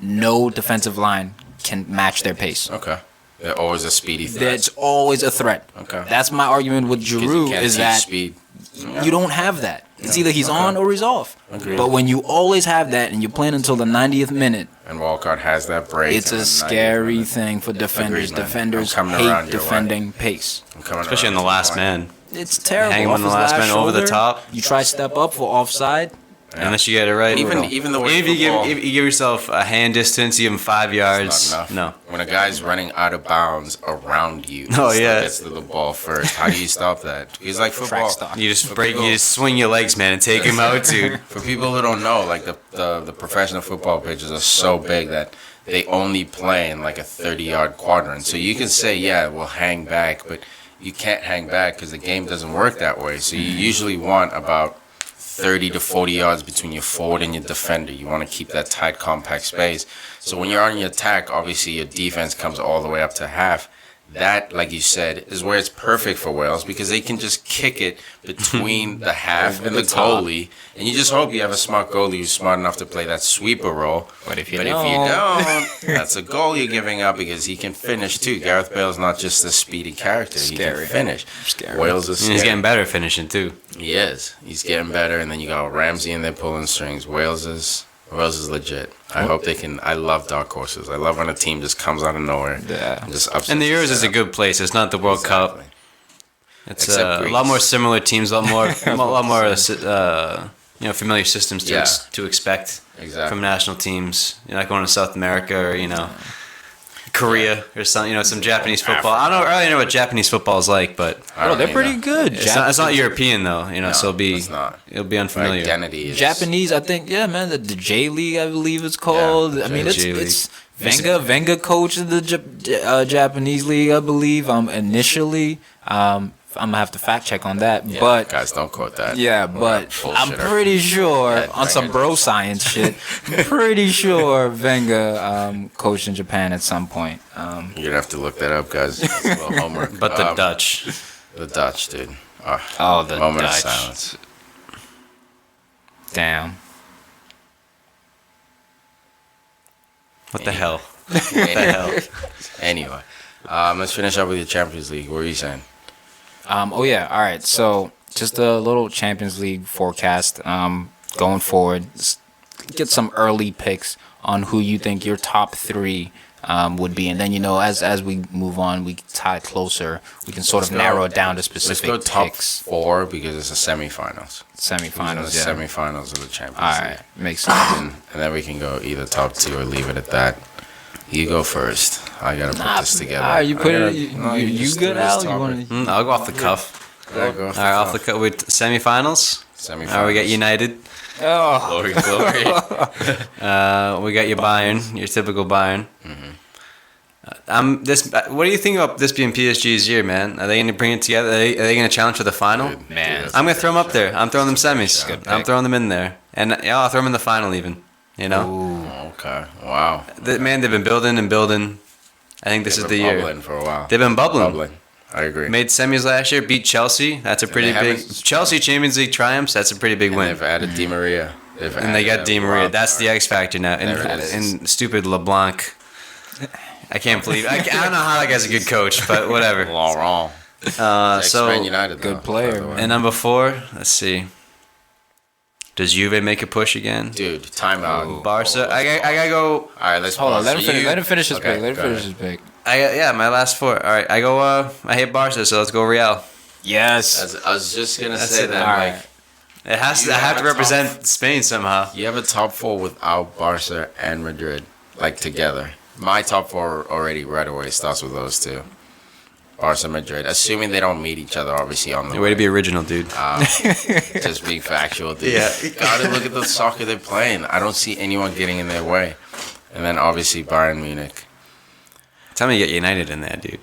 no defensive line can match their pace. Okay, they're always a speedy threat. That's always a threat. Okay. That's my argument with 'Cause you Giroud can't is teach that speed. You don't have that. It's either he's on or he's off. Agreed. But when you always have that and you're playing until the 90th minute, and Walcott has that break. it's a scary thing for defenders. Agreed, man. Defenders I'm coming around hate your defending pace. Especially in the last man. It's terrible. Hang him Off on the his last man over the shoulder, top. You try step up for offside. Unless you get it right. Even the way if you football- give yourself a hand distance, you give him 5 yards. It's not enough. No. When a guy's running out of bounds around you, Oh, yeah. gets to the ball first. How do you stop that? It's like Track football. stop. You just swing your legs, man, and take him out, dude. For people who don't know, like the professional football pitches are so big that they only play in like a 30-yard quadrant. So you can say, yeah, we'll hang back, but you can't hang back because the game doesn't work that way. So you usually want about 30 to 40 yards between your forward and your defender. You want to keep that tight, compact space. So when you're on your attack, obviously your defense comes all the way up to half. That, like you said, is where it's perfect for Wales because they can just kick it between the half and the goalie. And you just hope you have a smart goalie who's smart enough to play that sweeper role. But if you If don't, you don't, that's a goal you're giving up because he can finish too. Gareth Bale's not just a speedy character. He Scary. can finish. Scary. Wales is And scary. he's getting better at finishing, too. He is. He's getting better, and then you got Ramsey in there pulling strings. Wales is legit. I hope they can. I love dark horses. I love when a team just comes out of nowhere. Yeah. And just upsets And the Euros is a setup. good place. It's not the World Cup. Exactly. It's Except a Greece. lot more similar teams, a lot more familiar systems to expect Exactly. from national teams. You're not going to South America or Korea or something. Some Japanese football. I don't really know what Japanese football is like, but I don't they're either. pretty good. it's not European though. So it's not. it'll be Their unfamiliar. identity is Japanese, I think, yeah, man, the J League, I believe it's called. Yeah, I mean, J-League. it's Wenger coached the Japanese league, I believe. Initially, I'm gonna have to fact check on that, Yeah, but guys, don't quote that. yeah, We're but bullshitter. I'm pretty sure Yeah, on some Wenger. bro science shit. I'm pretty sure Wenger coached in Japan at some point. You're gonna have to look that up, guys. It's a little homework. But the Dutch. the Dutch, dude. Oh, the Moment Dutch. of silence. Damn. What the hell? What the hell? Anyway, let's finish up with the Champions League. What were you saying? Oh yeah. All right. So just a little Champions League forecast. Going forward, get some early picks on who you think your top three would be, and then as we move on, we tie closer. We can sort of narrow it down to Let's specific go top picks. 4 because it's the semifinals. Semifinals. The Yeah. semifinals of the Champions All League. right. Makes sense. And then we can go either top 2 or leave it at that. You go first. I gotta put this together. You put it. You just good, do this Al? You topic. want I'll go off the cuff. Yeah, go All right, off the cuff with semifinals. Semifinals. All right, we got United. Oh, Glory, glory. We got your Bayern, your typical Bayern. What do you think about this being PSG's year, man? Are they going to bring it together? Are they going to challenge for the final? Dude, Man. dude, I'm going to throw them up there. I'm throwing them semis. Good I'm pick. throwing them in there, and I'll throw them in the final even. Okay. Wow. Man, they've been building and building. I think this is the They've been year. bubbling for a while. They've been bubbling. Bubbling. I agree. Made semis last year, beat Chelsea. That's a pretty they big. haven't- Chelsea Champions League triumphs. That's a pretty big And win. they've added Di Maria. And they got Di Maria. That's the X factor now. There it is. And stupid LeBlanc. I can't believe. I don't know how that guy's a good coach, but whatever. Laurent. So Ex-Man United, good though, player, by the way. and number 4, let's see. Does Juve make a push again? Dude, timeout. Barca. I gotta go. All right, let's hold on. pause. Let him So finish. you- Let him finish his Okay, pick. Let him go finish ahead. his pick. My last 4. All right, I go. I hate Barca, so let's go Real. Yes. I was just gonna That's say it. that. All Like, right. It has You to. I have have to a represent Spain somehow. you have a top 4 without Barca and Madrid, like together. My top 4 already right away starts with those two. Barca, Madrid. Assuming they don't meet each other, obviously on the Way to be original, dude. just being factual, dude. Yeah. Gotta look at the soccer they're playing. I don't see anyone getting in their way. And then obviously Bayern Munich. Tell me you get United in there, dude.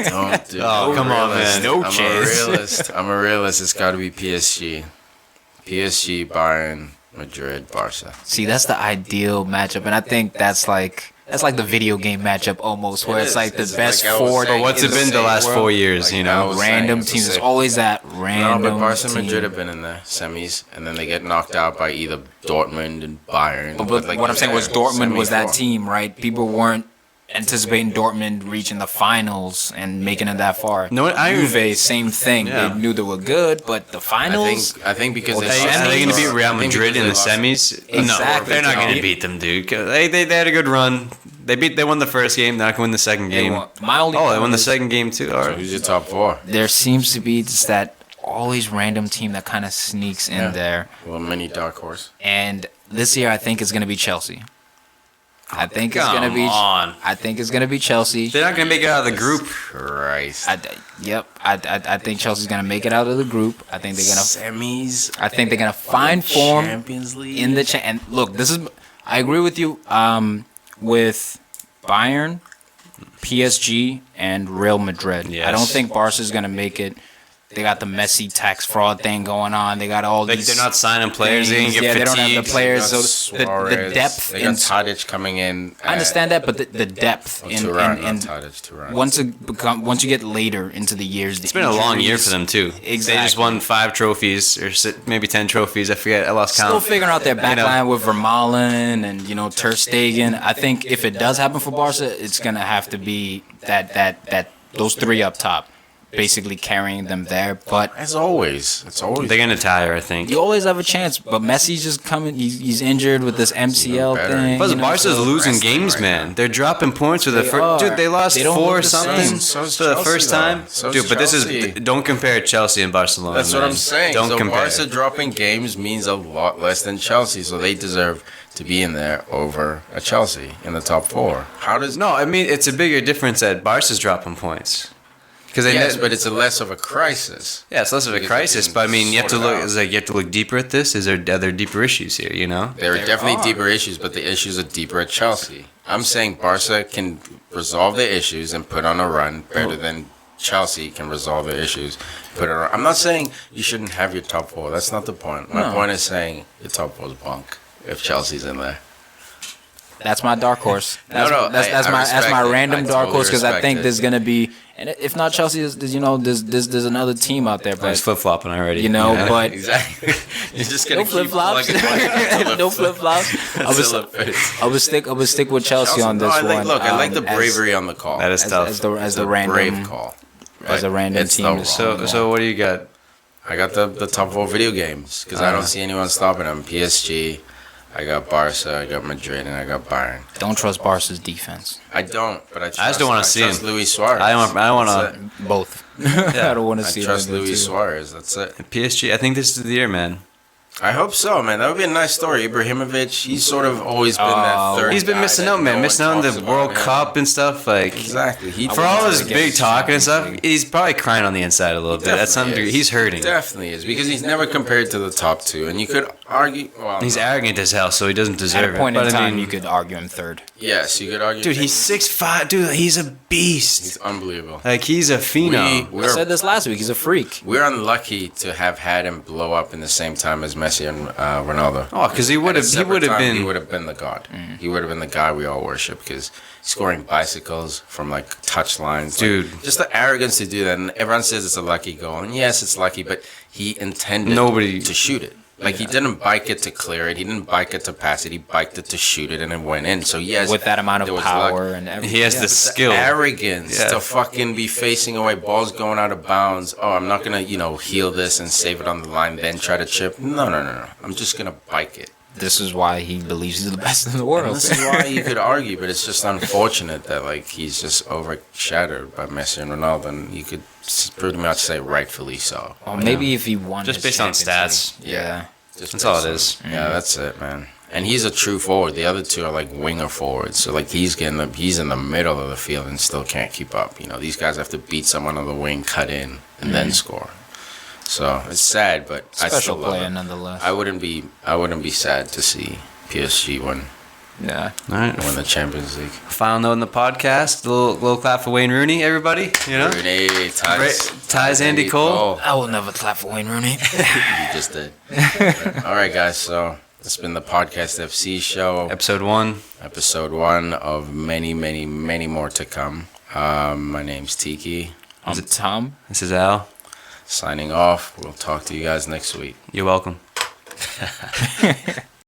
Don't do Oh, come on, man. No I'm chance. I'm a realist. It's got to be PSG. PSG, Bayern, Madrid, Barca. See, that's the ideal matchup, and I think that's like the video game matchup almost, where It it's is. like the It's best like I was 4 saying, But what's in it been the same last world, 4 years? like I was random saying, teams. it's There's the always that No, random but Barca and team. Madrid have been in the semis, and then they get knocked out by either Dortmund and Bayern. But like what I'm saying was Dortmund was that semi-four. team, right? People weren't anticipating Dortmund reaching the finals and making it that far. No, Juve, same thing. Yeah. They knew they were good, but the finals. I think because Or they the lost- Are they going to beat Real I think Madrid in the because they lost- semis? No, Exactly. they're not going No. to beat them, dude. They had a good run. They won the first game. They're not going to win the second game. My only Oh, they point won the is second game too. All So right. who's your top four? there seems to be just that always random team that kind of sneaks in Yeah. there. Well, mini dark horse. And this year, I think it's going to be Chelsea. I think it's Come going to be. on. I think it's going to be Chelsea. They're not going to make it out of the group. Christ. I think Chelsea's going to make it out of the group. I think they're going to. Semis. I think they're going to find form Champions League. in the and look. This is. I agree with you. With Bayern, PSG, and Real Madrid. Yes. I don't think Barca's going to make it. They got the Messi tax fraud thing going on. They got all Like these. they're not signing players. They things. didn't get They don't have the fatigued. players. They got So the Suarez. depth They in got Tadic coming in. I understand that, but the depth in Turan, in not Tadic, Turan. once you get later into the years, It's been a long year for them too. Exactly. They just won 5 trophies or maybe 10 trophies. I forget. I lost count. Still figuring out their You back know. line with Vermaelen and Ter Stegen. I think if it does happen for Barca, it's gonna have to be that those three up top, basically carrying them there. But As always, it's always They're gonna tire, I think. you always have a chance. But Messi's just coming. He's injured with this MCL better. thing. Plus, you know, Barca's so- losing wrestling games, right man. now. They're dropping points with the They first. are. Dude, they lost They don't 4 look the something same. So is for the Chelsea, first though. time. So is Dude, but this Chelsea. is don't compare Chelsea and Barcelona. That's what man. I'm saying. Don't so compare. Barca dropping games means a lot less than Chelsea, so they deserve to be in there over a Chelsea in the top 4. How does No, I mean it's a bigger difference that Barca's dropping points. Because Yes, but it's a less of a crisis. yeah, it's less of a because crisis. they But I mean, you have to sort it look. out. It's like you have to look deeper at this. Are there deeper issues here? You know. There are definitely are. deeper issues, but the issues are deeper at Chelsea. I'm saying Barca can resolve their issues and put on a run better than Chelsea can resolve their issues. I'm not saying you shouldn't have your top 4. That's not the point. My No. point is saying your top 4 is bunk if Chelsea's in there. That's my dark horse. That's, No, that's, I that's my respect my it. random I dark totally horse because I respect think it. there's gonna be, and if not Chelsea, there's another team out there, I was but flip flopping already. Yeah. but Exactly. You're just gonna no flip keep flops, plugging no flip flops. I would stick with Chelsea on this I like, one. Look, I like the as- bravery on the call. That is tough. as the It's a random brave call. as a random It's team. the to- wrong so what do you got? I got the top 4 video games because I don't see anyone stopping them. PSG, I got Barca, I got Madrid, and I got Bayern. Don't trust Barca's defense. I don't, but I trust, just don't wanna see trust him. Luis Suarez. I want That's to. it. Both. I don't want to I see trust them do Luis too. Suarez. That's it. PSG. I think this is the year, man. I hope so, man. That would be a nice story. Ibrahimovic, he's sort of always been that third. He's been guy missing that out, man. no Missing one out on talks the about World him. Cup and stuff. Like Exactly. He for all his to get big talking and stuff, Champions League. he's probably crying on the inside a little bit. At some degree, he's hurting. Definitely is because he's never compared to the top 2, and you could argue. Well, He's arrogant as hell, so he doesn't At deserve a point it. in But I time, mean, you could argue him third. yes, you could argue. dude, he's 6'5". Dude, he's a beast. He's unbelievable. Like he's a phenom. We, I said we're, this last week. He's a freak. we're unlucky to have had him blow up in the same time as Messi and Ronaldo. Oh, because he would have been. He would have been the god. He would have been the guy we all worship because scoring bicycles from like touch lines, Dude. Like, just the arrogance to do that. And everyone says it's a lucky goal, and yes, it's lucky, but he intended Nobody- to shoot it. Like he didn't bike it to clear it. He didn't bike it to pass it. He biked it to shoot it, and it went in. So yes, With that amount there of was luck. power and everything. He has Yeah. the skill. Arrogance Yeah. to fucking be facing away, balls going out of bounds. Oh, I'm not gonna, heal this and save it on the line, then try to chip. No. I'm just gonna bike it. This is why he believes he's the best in the And world. this is why you could argue, but it's just unfortunate that like he's just overshadowed by Messi and Ronaldo, and you could pretty much say rightfully so. Or maybe if he won, Just his based on Champions stats. League. Yeah. Just That's all based it on- is. Yeah, that's it, man. And he's a true forward. The other two are like winger forwards. So like he's in the middle of the field and still can't keep up. These guys have to beat someone on the wing, cut in, and then score. So it's sad, but I still Special love player it. nonetheless. I wouldn't be sad to see PSG win Yeah. All right. the Champions League. Final note in the podcast. A little clap for Wayne Rooney, everybody. You know. Renee, Ties Andy Cole. I will never clap for Wayne Rooney. You just did. All right, guys. So it's been the Podcast FC Show, Episode 1. episode 1 of many, many, many more to come. My name's Tiki. I'm Tom. This is Al. Signing off. We'll talk to you guys next week. You're welcome.